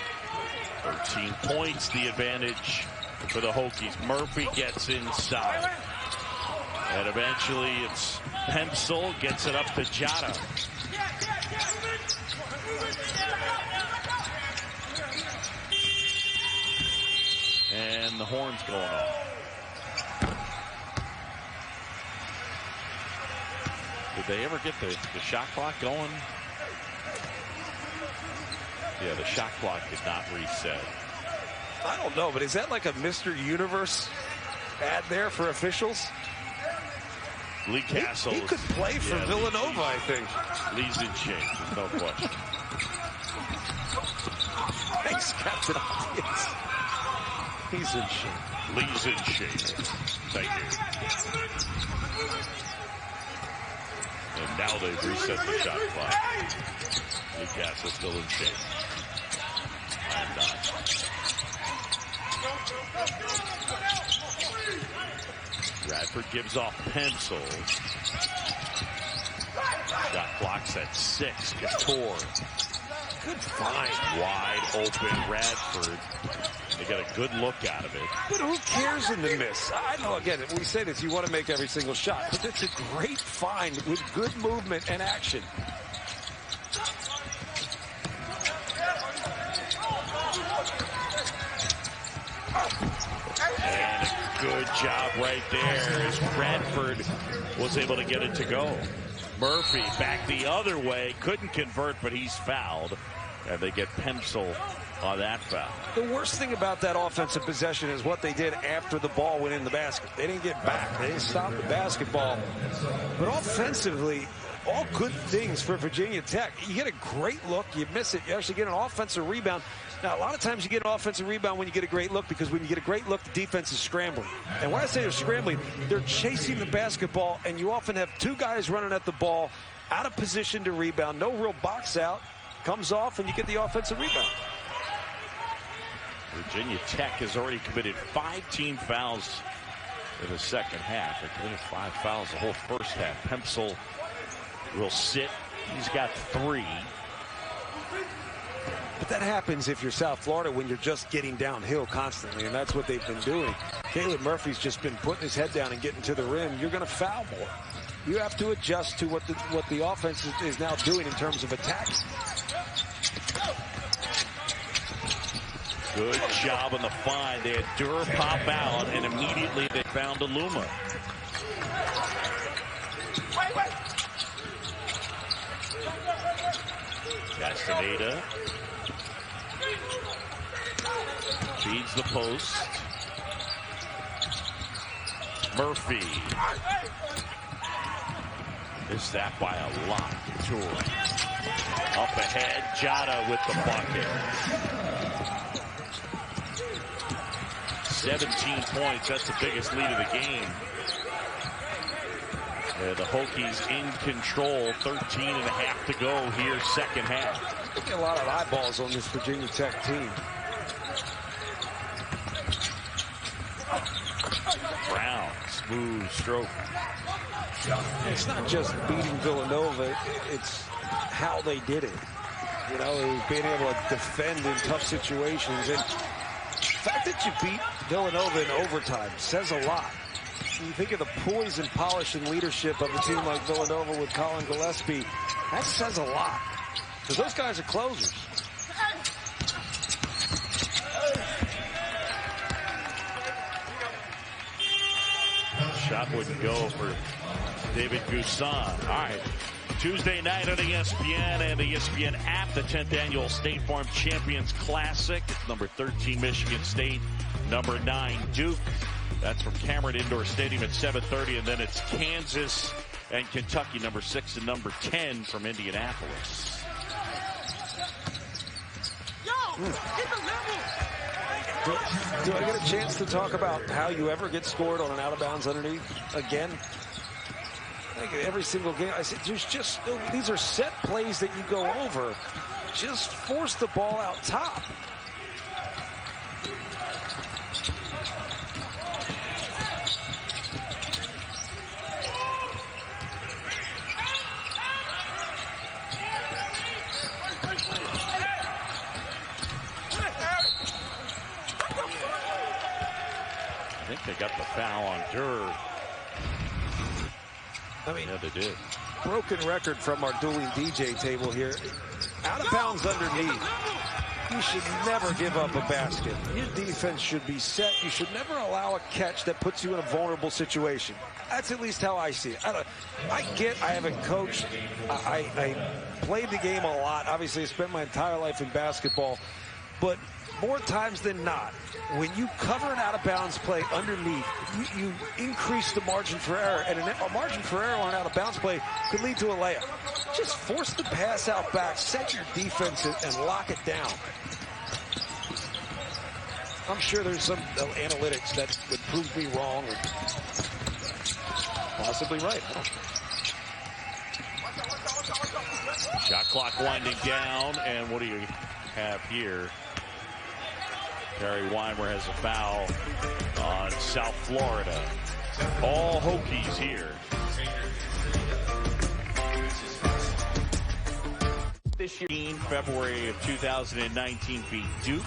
13 points, the advantage for the Hokies. Murphy gets inside. And eventually it's Pemsl, gets it up to Jada. And the horn's going off. Did they ever get the shot clock going? Yeah, the shot clock did not reset. I don't know, but is that like a Mr. Universe ad there for officials? Lee Castle. He could play for Villanova, I think. Lee's in shape, there's no question. Thanks, Captain Obvious. He's in shape. Lee's in shape. Thank you. And now they've reset the shot clock. Lee Castle still in shape. And Radford gives off Pemsl. Shot clock's at 6. Couture. Good find. Wide open Radford. They got a good look out of it. But who cares in the miss? I know, again, we say this, you want to make every single shot. But it's a great find with good movement and action. And a good job right there as Radford was able to get it to go. Murphy back the other way. Couldn't convert, but he's fouled. And they get Pemsl on that foul. The worst thing about that offensive possession is what they did after the ball went in the basket. They didn't get back. They didn't stop the basketball. But offensively, all good things for Virginia Tech. You get a great look, you miss it, you actually get an offensive rebound. Now, a lot of times you get an offensive rebound when you get a great look, because when you get a great look, the defense is scrambling. And when I say they're scrambling, they're chasing the basketball, and you often have two guys running at the ball, out of position to rebound, no real box out, comes off, and you get the offensive rebound. Virginia Tech has already committed 5 team fouls in the second half. They committed 5 fouls the whole first half. Pemsl will sit. He's got 3. But that happens if you're South Florida when you're just getting downhill constantly, and that's what they've been doing. Caleb Murphy's just been putting his head down and getting to the rim. You're going to foul more. You have to adjust to what the offense is now doing in terms of attacks. Good job on the find. They had Durr pop out, and immediately they found Aluma. Castaneda feeds the post. Murphy. Missed that by a lot. Tour. Up ahead, Jada with the bucket. 17 points, that's the biggest lead of the game. The Hokies in control, 13 and a half to go here, second half. There's a lot of eyeballs on this Virginia Tech team. Brown, smooth stroke. It's not just beating Villanova, it's how they did it. You know, it was being able to defend in tough situations. And the fact that you beat Villanova in overtime says a lot. You think of the poise and polish and leadership of a team like Villanova with Colin Gillespie. That says a lot. Because those guys are closers. Shot wouldn't go for David Gusan. All right. Tuesday night on ESPN and the ESPN app, the 10th annual State Farm Champions Classic. It's number 13 Michigan State, number 9 Duke. That's from Cameron Indoor Stadium at 7:30, and then it's Kansas and Kentucky, number 6 and number 10 from Indianapolis. Do I get a chance to talk about how you ever get scored on an out of bounds underneath again? I think every single game, I said, there's just, these are set plays that you go over. Just force the ball out top. I think they got the foul on Durr. I mean, yeah, they did. Broken record from our dueling DJ table here. Out of bounds underneath. You should never give up a basket. Your defense should be set. You should never allow a catch that puts you in a vulnerable situation. That's at least how I see it. I haven't coached. I played the game a lot. Obviously, I spent my entire life in basketball. But more times than not, when you cover an out-of-bounds play underneath, you increase the margin for error. And a margin for error on an out-of-bounds play could lead to a layup. Just force the pass out back, set your defense and lock it down. I'm sure there's some analytics that would prove me wrong or possibly right. Shot clock winding down, and what do you have here? Gary Weimer has a foul on South Florida. All Hokies here. This year, February of 2019, beat Duke,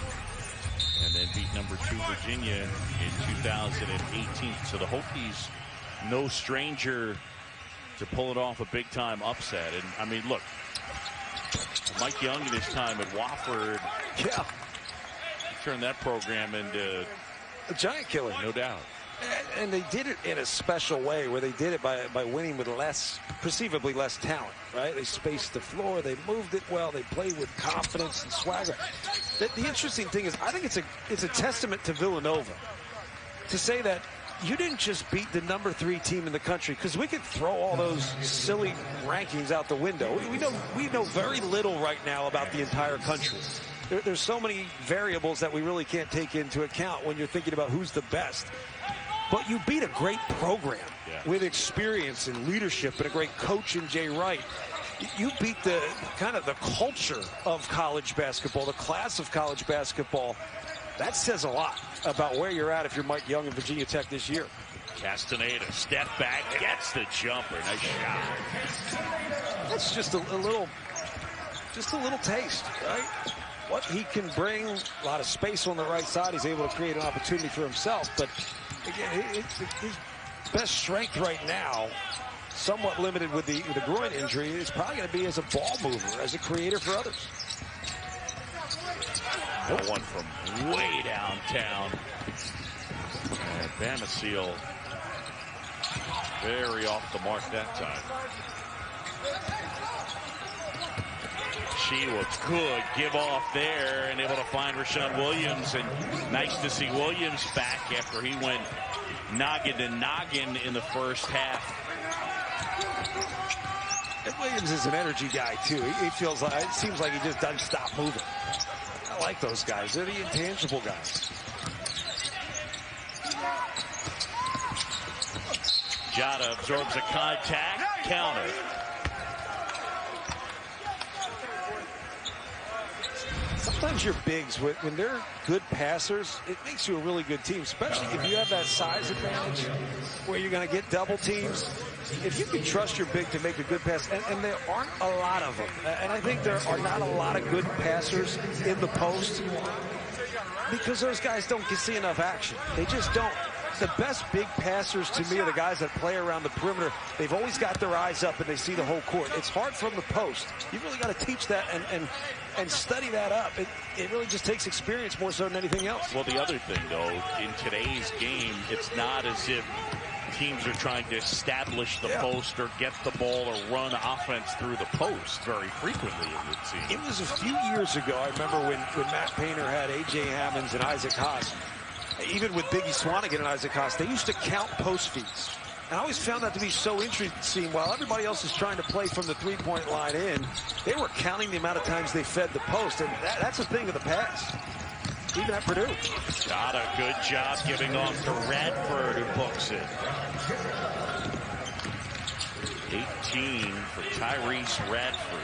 and then beat number 2 Virginia in 2018. So the Hokies, no stranger to pulling off a big-time upset. And, I mean, look, Mike Young in his time at Wofford. Yeah. Turn that program into a giant killer. No doubt. And they did it in a special way where they did it by winning with perceivably less talent, right? They spaced the floor. They moved it well. They played with confidence and swagger. The interesting thing is I think it's a testament to Villanova to say that you didn't just beat the #3 team in the country, because we could throw all those silly rankings out the window. We know very little right now about the entire country. There's so many variables that we really can't take into account when you're thinking about who's the best. But you beat a great program with experience and leadership and a great coach in Jay Wright. You beat the kind of the culture of college basketball, the class of college basketball. That says a lot about where you're at if you're Mike Young and Virginia Tech this year. Castaneda, step back, gets the jumper. Nice shot. That's just a little taste, right? What he can bring, a lot of space on the right side. He's able to create an opportunity for himself. But again, his best strength right now, somewhat limited with the groin injury, is probably going to be as a ball mover, as a creator for others. One from way downtown. And Bamisiel very off the mark that time. She was good. Give off there and able to find Rashawn Williams. And nice to see Williams back after he went noggin to noggin in the first half. And Williams is an energy guy, too. He feels like, it seems like he just doesn't stop moving. I like those guys. They're the intangible guys. Jada absorbs a contact. Counter. Sometimes your bigs, when they're good passers, it makes you a really good team, especially if you have that size advantage where you're going to get double teams. If you can trust your big to make a good pass, and there aren't a lot of them, and I think there are not a lot of good passers in the post because those guys don't see enough action. They just don't. The best big passers to me are the guys that play around the perimeter. They've always got their eyes up and they see the whole court. It's hard from the post. You've really got to teach that and study that up. It really just takes experience more so than anything else. Well, the other thing, though, in today's game, it's not as if teams are trying to establish the post or get the ball or run offense through the post very frequently, it would seem. It was a few years ago, I remember when Matt Painter had A.J. Hammonds and Isaac Haas. Even with Biggie Swanigan and Isaac Haas, they used to count post feeds. And I always found that to be so interesting. While everybody else is trying to play from the three-point line in, they were counting the amount of times they fed the post. And that's a thing of the past, even at Purdue. Got a good job giving off to Radford, who books it. 18 for Tyrese Radford.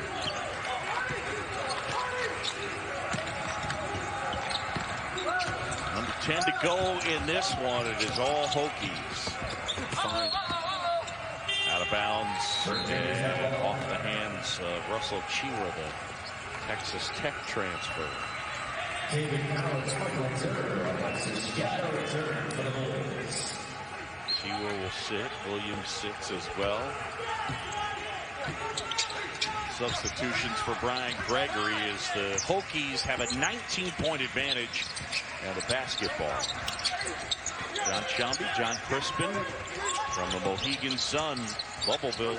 Under 10 to go in this one. It is all Hokies. Fine. Out of bounds and off the hands of Russell Chira, the Texas Tech transfer. Chira will sit. Williams sits as well. Substitutions for Brian Gregory as the Hokies have a 19-point advantage and the basketball. John Shambi, John Crispin from the Mohegan Sun, Bubbleville.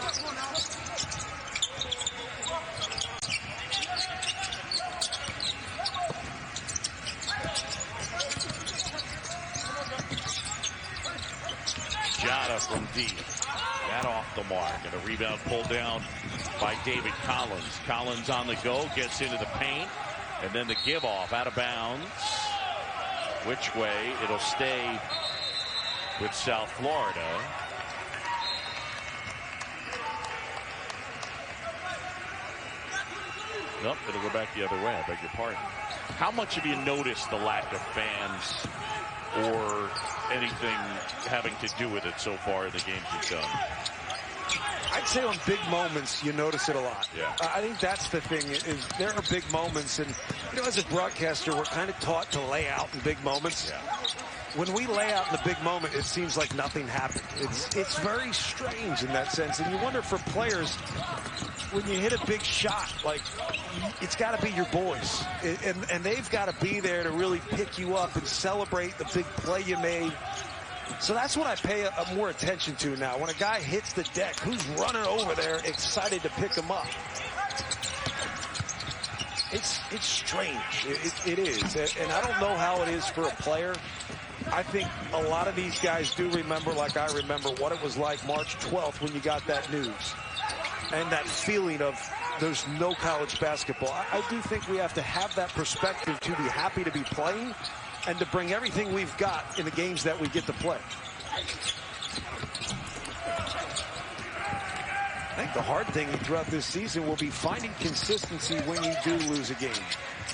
Jada from deep. That off the mark. And a rebound pulled down by David Collins. Collins on the go, gets into the paint. And then the give off out of bounds. Which way? It'll stay with South Florida. Nope, it'll go back the other way. I beg your pardon. How much have you noticed the lack of fans or anything having to do with it so far in the games you've done? I'd say on big moments, you notice it a lot. Yeah. I think that's the thing, is there are big moments, and as a broadcaster, we're kind of taught to lay out in big moments. Yeah. When we lay out in the big moment, it seems like nothing happened. It's very strange in that sense, and you wonder for players, when you hit a big shot, like, it's got to be your boys, and they've got to be there to really pick you up and celebrate the big play you made. So that's what I pay a more attention to now. When a guy hits the deck, who's running over there excited to pick him up? It's strange. It is. And I don't know how it is for a player. I think a lot of these guys do remember, like I remember, what it was like March 12th when you got that news. And that feeling of there's no college basketball. I do think we have to have that perspective to be happy to be playing and to bring everything we've got in the games that we get to play. I think the hard thing throughout this season will be finding consistency when you do lose a game.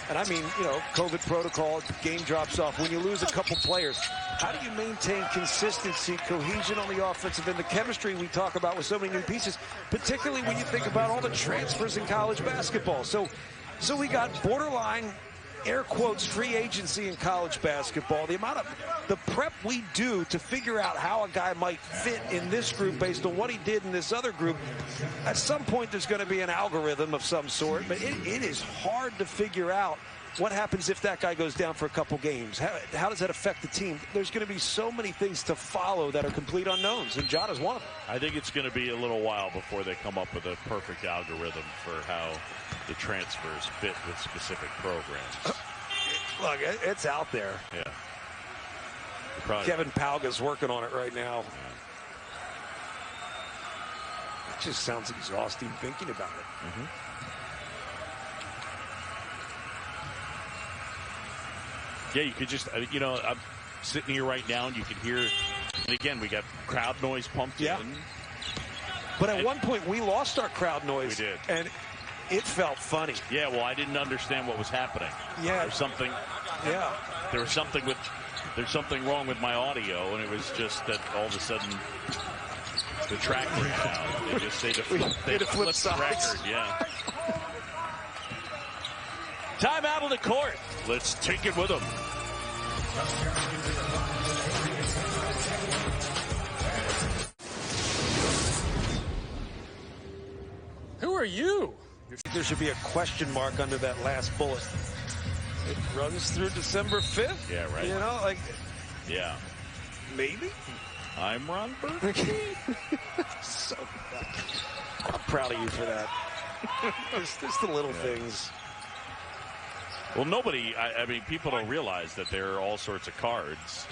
And I mean, you know, COVID protocol, game drops off. When you lose a couple players, how do you maintain consistency, cohesion on the offensive end, the chemistry we talk about with so many new pieces, particularly when you think about all the transfers in college basketball. So we got borderline, air quotes, free agency in college basketball. The amount of the prep we do to figure out how a guy might fit in this group based on what he did in this other group, at some point there's going to be an algorithm of some sort, but it is hard to figure out what happens if that guy goes down for a couple games. How does that affect the team? There's going to be so many things to follow that are complete unknowns, and John is one of them. I think it's going to be a little while before they come up with a perfect algorithm for how the transfers fit with specific programs. Look, it's out there. Yeah. Kevin Pauga's working on it right now. Yeah. It just sounds exhausting thinking about it. Mm-hmm. Yeah, you could just, you know, I'm sitting here right now and you can hear, and again, we got crowd noise pumped in. But at one point, we lost our crowd noise. We did. And it felt funny. Yeah, well, I didn't understand what was happening. Yeah. There's something. Yeah. There's something wrong with my audio, and it was just that all of a sudden the track ran out. They just say they flipped the record. Yeah. Time out on the court. Let's take it with them. Who are you? There should be a question mark under that last bullet. It runs through December 5th. Yeah, right. You know, like. Yeah. Maybe. I'm Ron Burgundy. So, I'm proud of you for that. Just the little things. Well, I mean, people don't realize that there are all sorts of cards.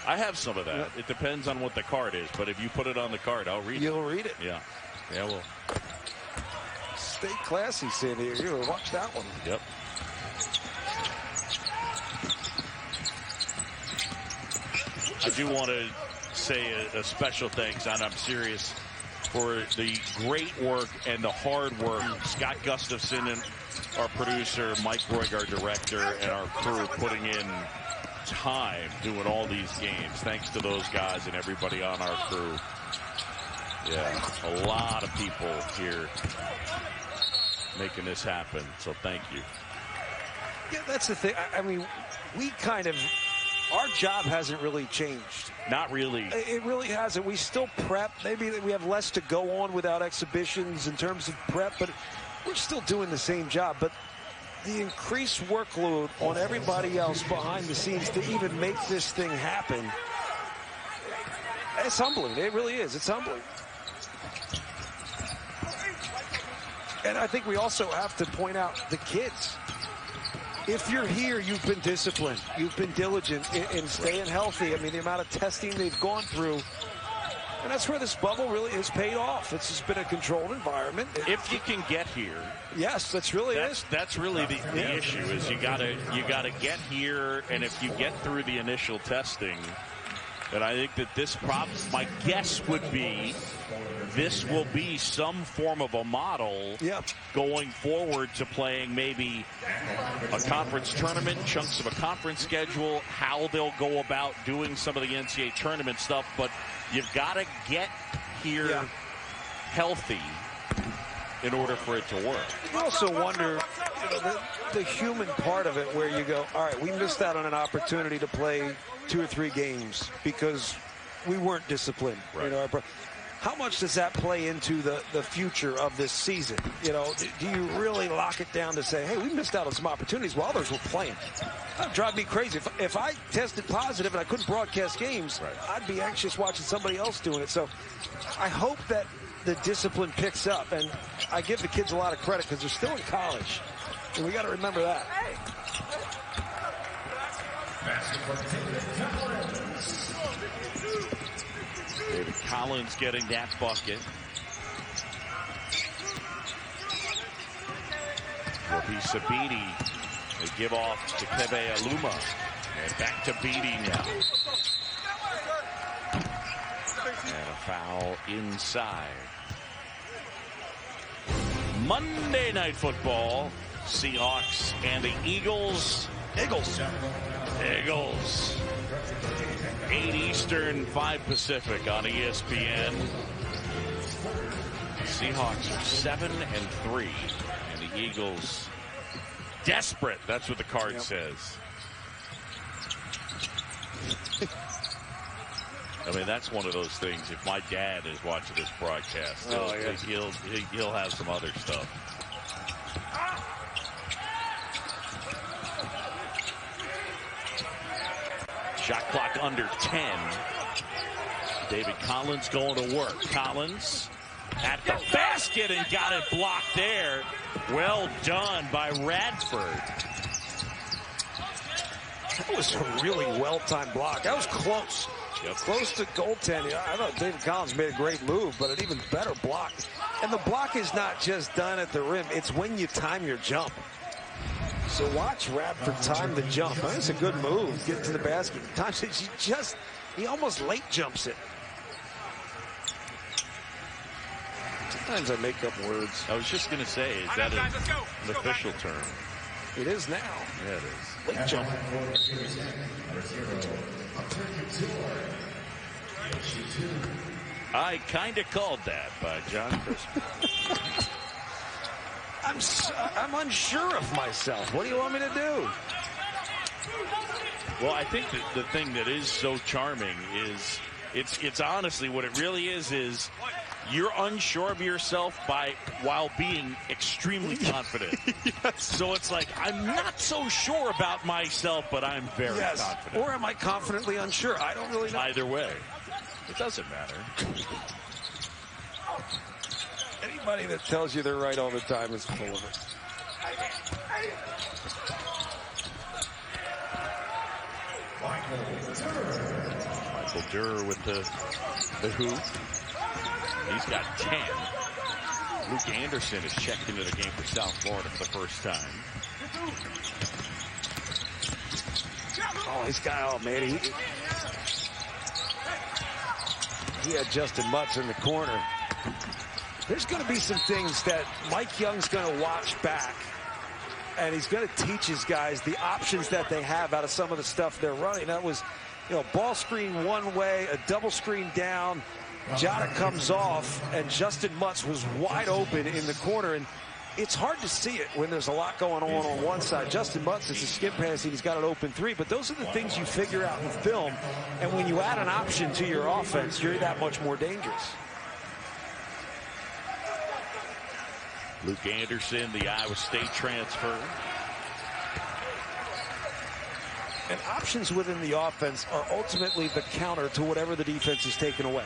I have some of that. Yep. It depends on what the card is, but if you put it on the card, I'll read it. You'll read it. Yeah. Yeah, well. Stay classy, San Diego. Watch that one. Yep. I do want to say a special thanks, and I'm serious, for the great work and the hard work. Scott Gustafson and our producer, Mike Roig, our director, and our crew putting in time doing all these games. Thanks to those guys and everybody on our crew. Yeah, a lot of people here making this happen, so thank you. Yeah, that's the thing. I mean, our job hasn't really changed. Not really. It really hasn't. We still prep. Maybe we have less to go on without exhibitions in terms of prep, but we're still doing the same job. But the increased workload on everybody else behind the scenes to even make this thing happen, it's humbling. It really is. It's humbling. And I think we also have to point out the kids. If you're here, you've been disciplined. You've been diligent in staying healthy. I mean, the amount of testing they've gone through. And that's where this bubble really has paid off. It's just been a controlled environment. If you can get here. Yes, that's really That's really the issue is you gotta get here, and if you get through the initial testing, then I think that this my guess would be this will be some form of a model going forward to playing maybe a conference tournament, chunks of a conference schedule, how they'll go about doing some of the NCAA tournament stuff. But you've got to get here healthy in order for it to work. You also wonder, the human part of it where you go, all right, we missed out on an opportunity to play 2 or 3 games because we weren't disciplined. Right. You know, how much does that play into the future of this season? You know, do you really lock it down to say, hey, we missed out on some opportunities while others were playing? That would drive me crazy. If I tested positive and I couldn't broadcast games, I'd be anxious watching somebody else doing it. So I hope that the discipline picks up. And I give the kids a lot of credit because they're still in college. And we got to remember that. David Collins getting that bucket. Will be Sabiti. They give off to Keve Aluma. And back to Beatty now. And a foul inside. Monday Night Football. Seahawks and the Eagles. Eagles. 8 Eastern, 5 Pacific on ESPN. Seahawks are 7-3, and the Eagles desperate. That's what the card says. I mean, that's one of those things. If my dad is watching this broadcast, he'll have some other stuff. Shot clock under 10. David Collins going to work. Collins at the basket and got it blocked there. Well done by Radford. That was a really well-timed block. That was close. Close to goaltending. I thought David Collins made a great move, but an even better block. And the block is not just done at the rim. It's when you time your jump. So watch Radford time the jump. That's a good move. Get to the basket. Times it. He almost late jumps it. Sometimes I make up words. I was just going to say, is that an official term? It is now. Yeah, it is. Late jump. I kind of called that by John Christmas. I'm unsure of myself. What do you want me to do? Well, I think that the thing that is so charming is it's honestly what it really is you're unsure of yourself while being extremely confident. Yes. So it's like, I'm not so sure about myself, but I'm very confident. Or am I confidently unsure? I don't really know. Either way, it doesn't matter. Anybody that tells you they're right all the time is full of it. Michael Durr with the hoop. He's got 10. Luke Anderson is checked into the game for South Florida for the first time. Oh, this guy, man, he had Justin Mutz in the corner. There's going to be some things that Mike Young's going to watch back, and he's going to teach his guys the options that they have out of some of the stuff they're running. That was, ball screen one way, a double screen down. Jota comes off, and Justin Mutz was wide open in the corner, and it's hard to see it when there's a lot going on one side. Justin Mutz is a skip pass, and he's got an open three, but those are the things you figure out in film, and when you add an option to your offense, you're that much more dangerous. Luke Anderson, the Iowa State transfer. And options within the offense are ultimately the counter to whatever the defense is taking away.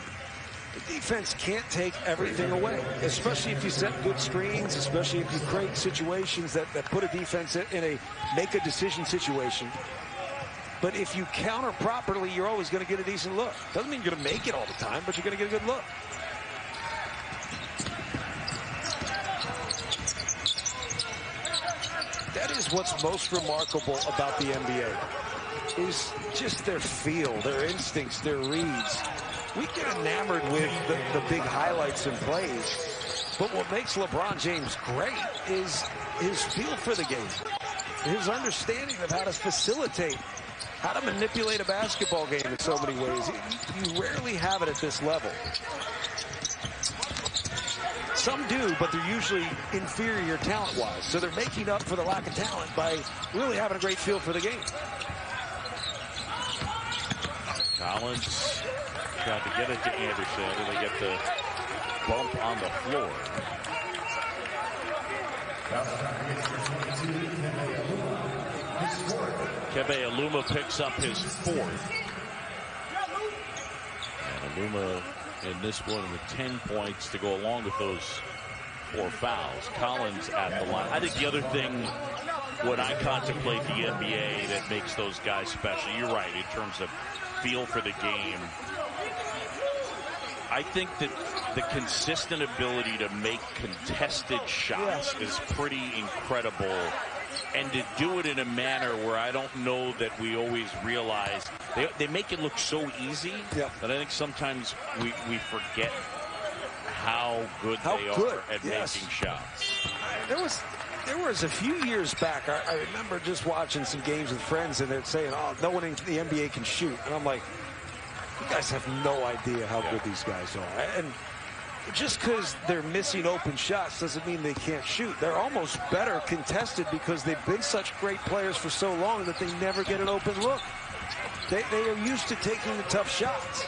The defense can't take everything away, especially if you set good screens, especially if you create situations that put a defense in a make a decision situation. But if you counter properly, you're always going to get a decent look. Doesn't mean you're going to make it all the time, but you're going to get a good look. That is what's most remarkable about the NBA, is just their feel, their instincts, their reads. We get enamored with the big highlights and plays, but what makes LeBron James great is his feel for the game, his understanding of how to facilitate, how to manipulate a basketball game in so many ways. You rarely have it at this level. Some do, but they're usually inferior talent-wise, so they're making up for the lack of talent by really having a great feel for the game. Collins tried to get it to Anderson, and they get the bump on the floor. Keve Aluma picks up his 4th. And Aluma in this one with 10 points to go along with those 4 fouls. Collins at the line. I think the other thing when I contemplate the NBA that makes those guys special, you're right, in terms of feel for the game, I think that the consistent ability to make contested shots is pretty incredible. And to do it in a manner where I don't know that we always realize, they make it look so easy that I think sometimes we forget how good they are at making shots. There was a few years back, I remember just watching some games with friends, and they're saying, oh, no one in the NBA can shoot. And I'm like, you guys have no idea how good these guys are. And just because they're missing open shots doesn't mean they can't shoot. They're almost better contested because they've been such great players for so long that they never get an open look. They are used to taking the tough shots.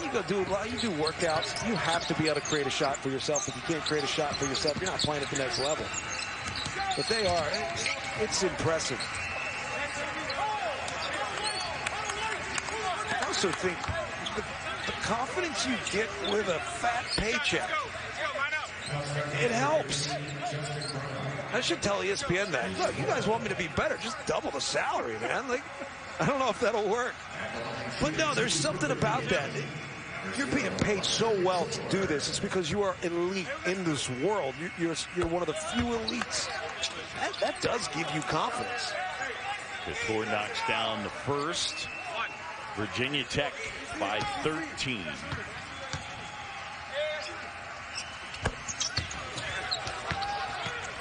You do workouts, you have to be able to create a shot for yourself. If you can't create a shot for yourself, you're not playing at the next level. But they are. It's impressive. I also think the confidence you get with a fat paycheck, it helps. I should tell ESPN that. Look, you guys want me to be better, just double the salary, man. Like, I don't know if that'll work. But no, there's something about that. You're being paid so well to do this. It's because you are elite in this world. You're one of the few elites. That does give you confidence. Couture knocks down the first. Virginia Tech by 13.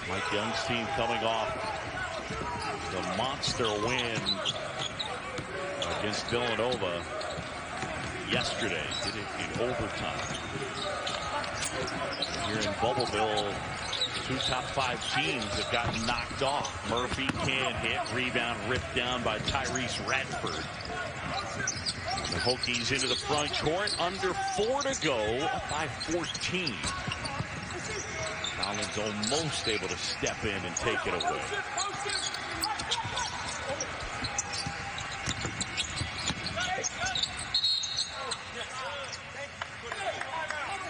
Mike Young's team coming off the monster win against Villanova yesterday. Did it in overtime. Here in Bubbleville, 2 top 5 teams have gotten knocked off. Murphy can't hit. Rebound ripped down by Tyrese Radford. The Hokies into the front court. Under 4 to go. Up by 14. Collins almost able to step in and take it away.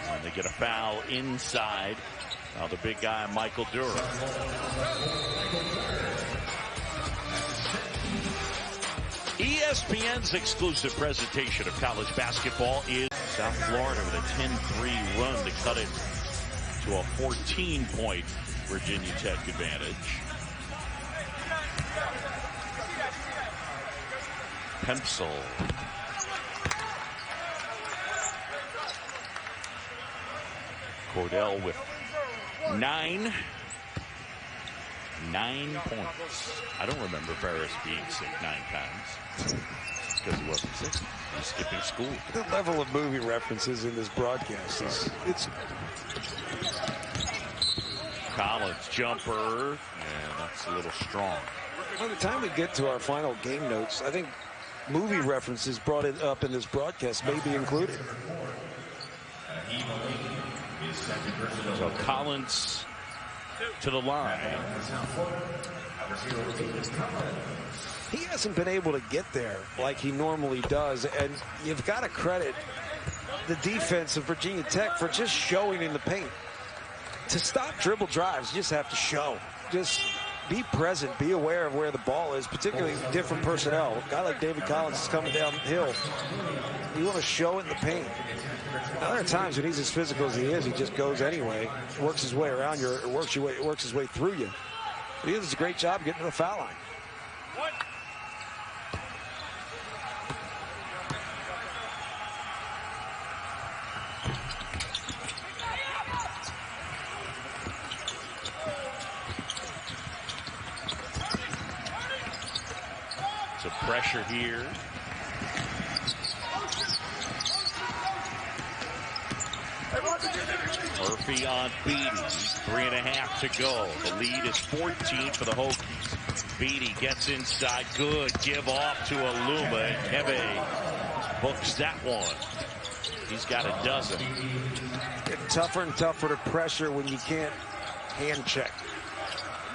And they get a foul inside. Now the big guy, Michael Durham. ESPN's exclusive presentation of college basketball is South Florida with a 10-3 run to cut it to a 14-point Virginia Tech advantage. Pencil. Cordell with 9 points. I don't remember Ferris being sick 9 times. Because he wasn't sick. He was skipping school. The level of movie references in this broadcast it's Collins jumper, and that's a little strong. By the time we get to our final game notes, I think movie references brought it up in this broadcast may be included. So Collins to the line. He hasn't been able to get there like he normally does, and you've got to credit the defense of Virginia Tech for just showing in the paint. To stop dribble drives, you just have to show. Just be present, be aware of where the ball is, particularly different personnel. A guy like David Collins is coming downhill. You want to show it in the paint. Now, there are times when he's as physical as he is, he just goes anyway, works his way around you, or works his way through you. But he does a great job getting to the foul line. Some pressure here. Murphy on Beatty. 3.5 to go. The lead is 14 for the Hokies. Beatty gets inside. Good. Give off to Aluma. And Keve books that one. He's got a dozen. tougher and tougher to pressure when you can't hand check.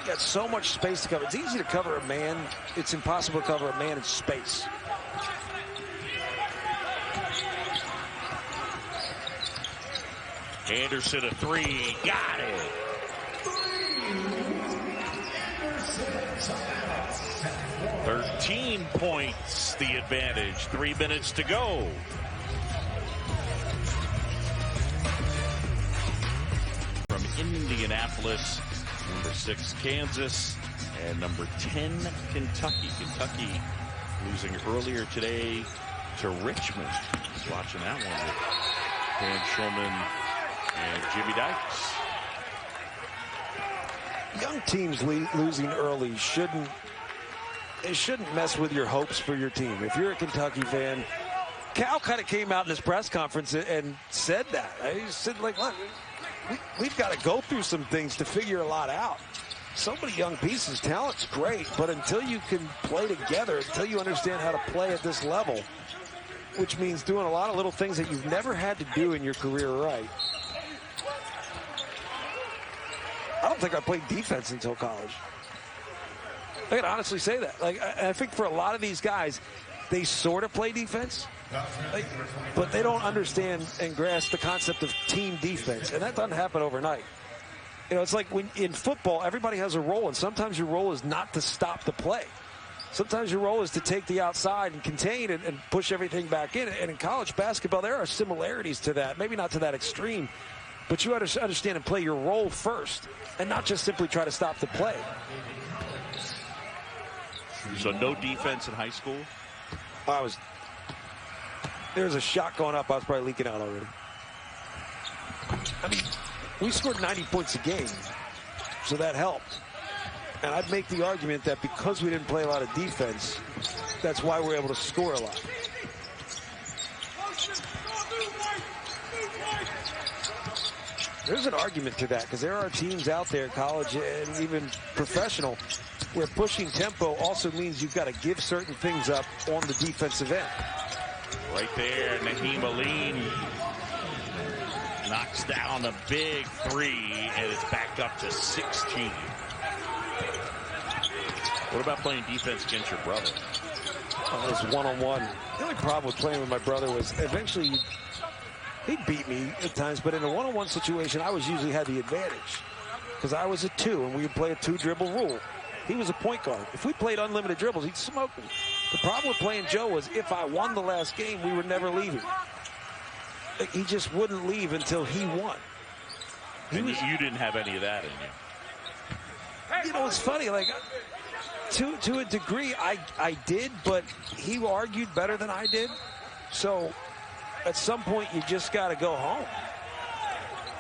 You got so much space to cover. It's easy to cover a man. It's impossible to cover a man in space. Anderson a three. Got it. "13 points, the advantage. 3 minutes to go." From Indianapolis, number 6, Kansas, and number 10, Kentucky. Kentucky losing earlier today to Richmond. Just watching that one with Dan Shulman and Jimmy Dykes. Young teams losing early shouldn't mess with your hopes for your team. If you're a Kentucky fan, Cal kind of came out in his press conference and said that. He said, like, look, we've got to go through some things to figure a lot out. So many young pieces. Talent's great, but until you can play together, until you understand how to play at this level, which means doing a lot of little things that you've never had to do in your career right. I don't think I played defense until college. I can honestly say that. Like, I think for a lot of these guys, they sort of play defense, but they don't understand and grasp the concept of team defense, and that doesn't happen overnight. You know, it's like when in football, everybody has a role, and sometimes your role is not to stop the play. Sometimes your role is to take the outside and contain and push everything back in. And in college basketball, there are similarities to that. Maybe not to that extreme, but you understand and play your role first and not just simply try to stop the play. So no defense in high school? There was a shot going up. I was probably leaking out already. I mean, we scored 90 points a game, so that helped. And I'd make the argument that because we didn't play a lot of defense, that's why we're able to score a lot. There's an argument to that because there are teams out there, college and even professional, where pushing tempo also means you've got to give certain things up on the defensive end. Right there, Naheem Aline knocks down a big three, and it's back up to 16. What about playing defense against your brother? It was one-on-one. The only problem with playing with my brother was eventually he'd beat me at times, but in a one-on-one situation, I usually had the advantage because I was a 2, and we would play a 2-dribble rule. He was a point guard. If we played unlimited dribbles, he'd smoke me. The problem with playing Joe was if I won the last game, we were never leaving. He just wouldn't leave until he won. You didn't have any of that in you. You know, it's funny, like, to a degree, I did, but he argued better than I did. So at some point, you just got to go home.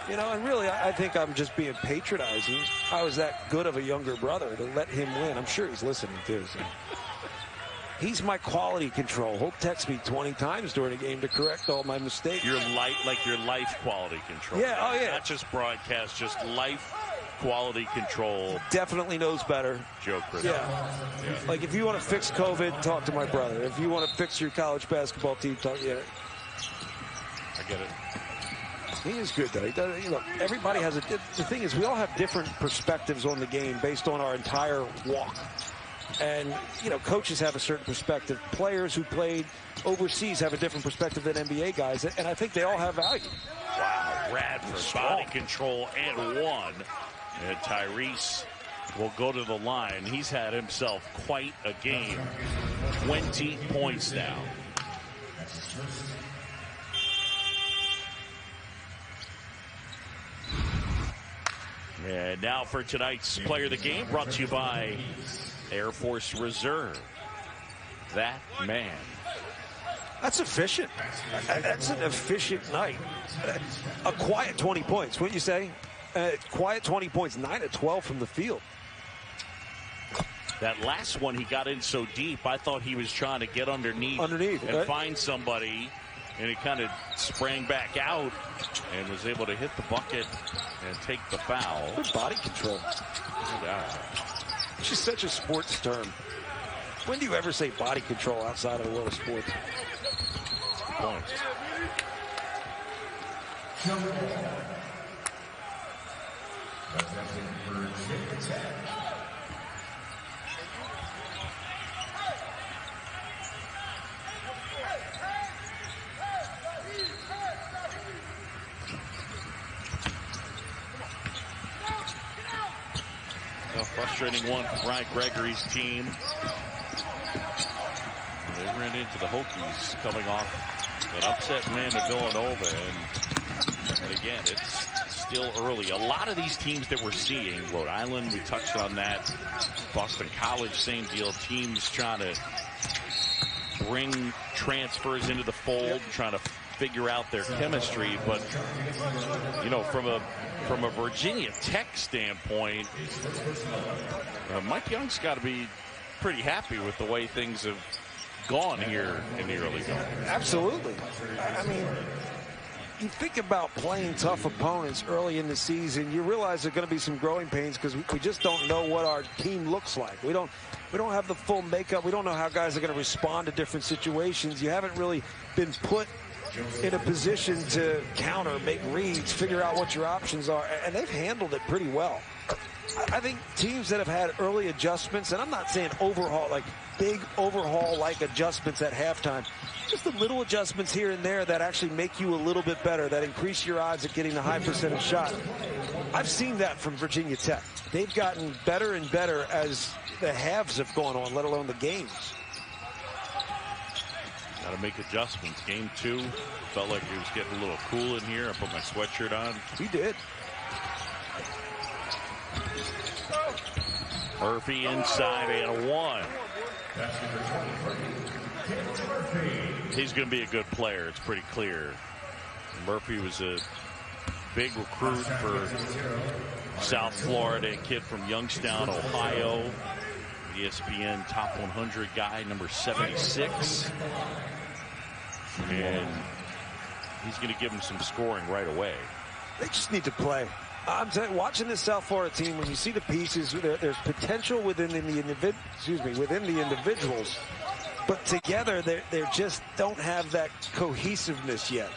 You know, and really, I think I'm just being patronizing. I was that good of a younger brother to let him win. I'm sure he's listening, too. So. He's my quality control. He'll text me 20 times during a game to correct all my mistakes. Your life quality control. Yeah, oh yeah. Not just broadcast, just life quality control. Definitely knows better. Joe Chris. Yeah. Like, if you want to fix COVID, talk to my brother. If you want to fix your college basketball team, talk. Yeah. I get it. He is good, though. He does, you know, everybody has the thing is, we all have different perspectives on the game based on our entire walk. And, you know, coaches have a certain perspective. Players who played overseas have a different perspective than NBA guys. And I think they all have value. Wow. Radford, body control and 1. And Tyrese will go to the line. He's had himself quite a game. 20 points now. And now for tonight's Player of the Game, brought to you by Air Force Reserve. That man. That's efficient. That's an efficient night. A quiet 20 points, wouldn't you say? Quiet 20 points, 9 of 12 from the field. That last one, he got in so deep, I thought he was trying to get underneath and right? find somebody, and he kind of sprang back out and was able to hit the bucket and take the foul. Good body control. Yeah. It's just such a sports term. When do you ever say body control outside of the world of sports? Points. A frustrating one for Ryan Gregory's team. They ran into the Hokies coming off an upset win at Villanova. And again, it's still early. A lot of these teams that we're seeing, Rhode Island, we touched on that. Boston College, same deal. Teams trying to bring transfers into the fold, trying to figure out their chemistry. But, you know, from a Virginia Tech standpoint, Mike Young's got to be pretty happy with the way things have gone here in the early going. Absolutely. I mean, you think about playing tough opponents early in the season, you realize there are going to be some growing pains because we just don't know what our team looks like. We don't have the full makeup. We don't know how guys are going to respond to different situations. You haven't really been put in a position to counter, make reads, figure out what your options are, and they've handled it pretty well. I think teams that have had early adjustments, and I'm not saying overhaul, like big overhaul-like adjustments at halftime, just the little adjustments here and there that actually make you a little bit better, that increase your odds at getting a high percentage shot. I've seen that from Virginia Tech. They've gotten better and better as the halves have gone on, let alone the games. Got to make adjustments. Game 2 felt like it was getting a little cool in here. I put my sweatshirt on. We did. Murphy inside and 1. He's going to be a good player. It's pretty clear. Murphy was a big recruit for South Florida, a kid from Youngstown, Ohio. ESPN top 100 guy, number 76. And he's going to give him some scoring right away. They just need to play. I'm saying, watching this South Florida team, when you see the pieces, there's potential within the individuals, but together they just don't have that cohesiveness yet.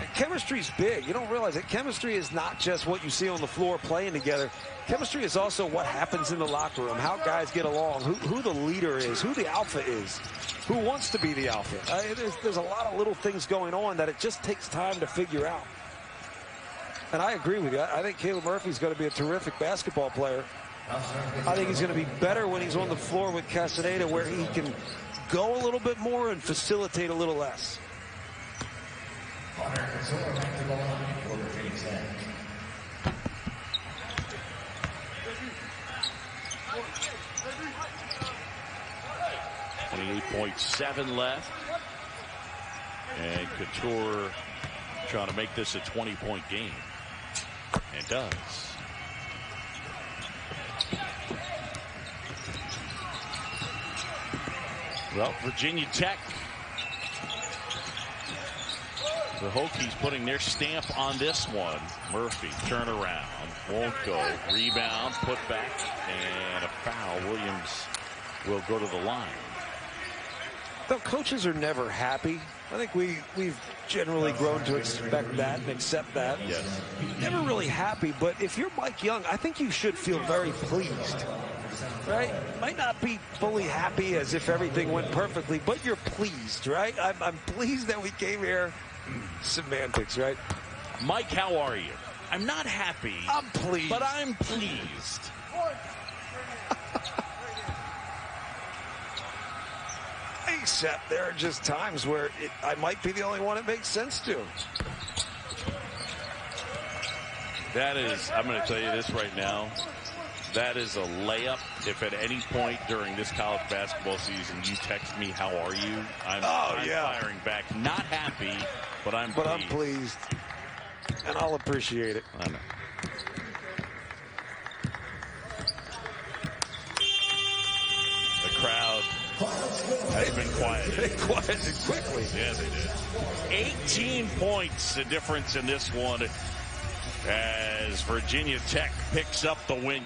And chemistry's big. You don't realize that chemistry is not just what you see on the floor playing together. Chemistry is also what happens in the locker room, how guys get along, who the leader is, who the alpha is, who wants to be the alpha. There's a lot of little things going on that it just takes time to figure out. And I agree with you. I think Caleb Murphy's going to be a terrific basketball player. I think he's going to be better when he's on the floor with Castaneda, where he can go a little bit more and facilitate a little less. .7 left. And Couture trying to make this a 20-point game. And does. Well, Virginia Tech. The Hokies putting their stamp on this one. Murphy, turnaround, won't go. Rebound, put back, and a foul. Williams will go to the line. The coaches are never happy. I think we've generally grown to expect that and accept that. Yes. Never really happy, but if you're Mike Young, I think you should feel very pleased. Right? Might not be fully happy as if everything went perfectly, but you're pleased, right? I'm pleased that we came here. Semantics, right? Mike, how are you? I'm not happy. I'm pleased. But I'm pleased. Except there are just times where I might be the only one it makes sense to. That is, I'm going to tell you this right now. That is a layup. If at any point during this college basketball season you text me, how are you? I'm firing back. Not happy, but I'm pleased. I'm pleased. And I'll appreciate it. I know. The crowd has been quiet. They quieted quickly. Yeah, they did. 18 points the difference in this one as Virginia Tech picks up the win.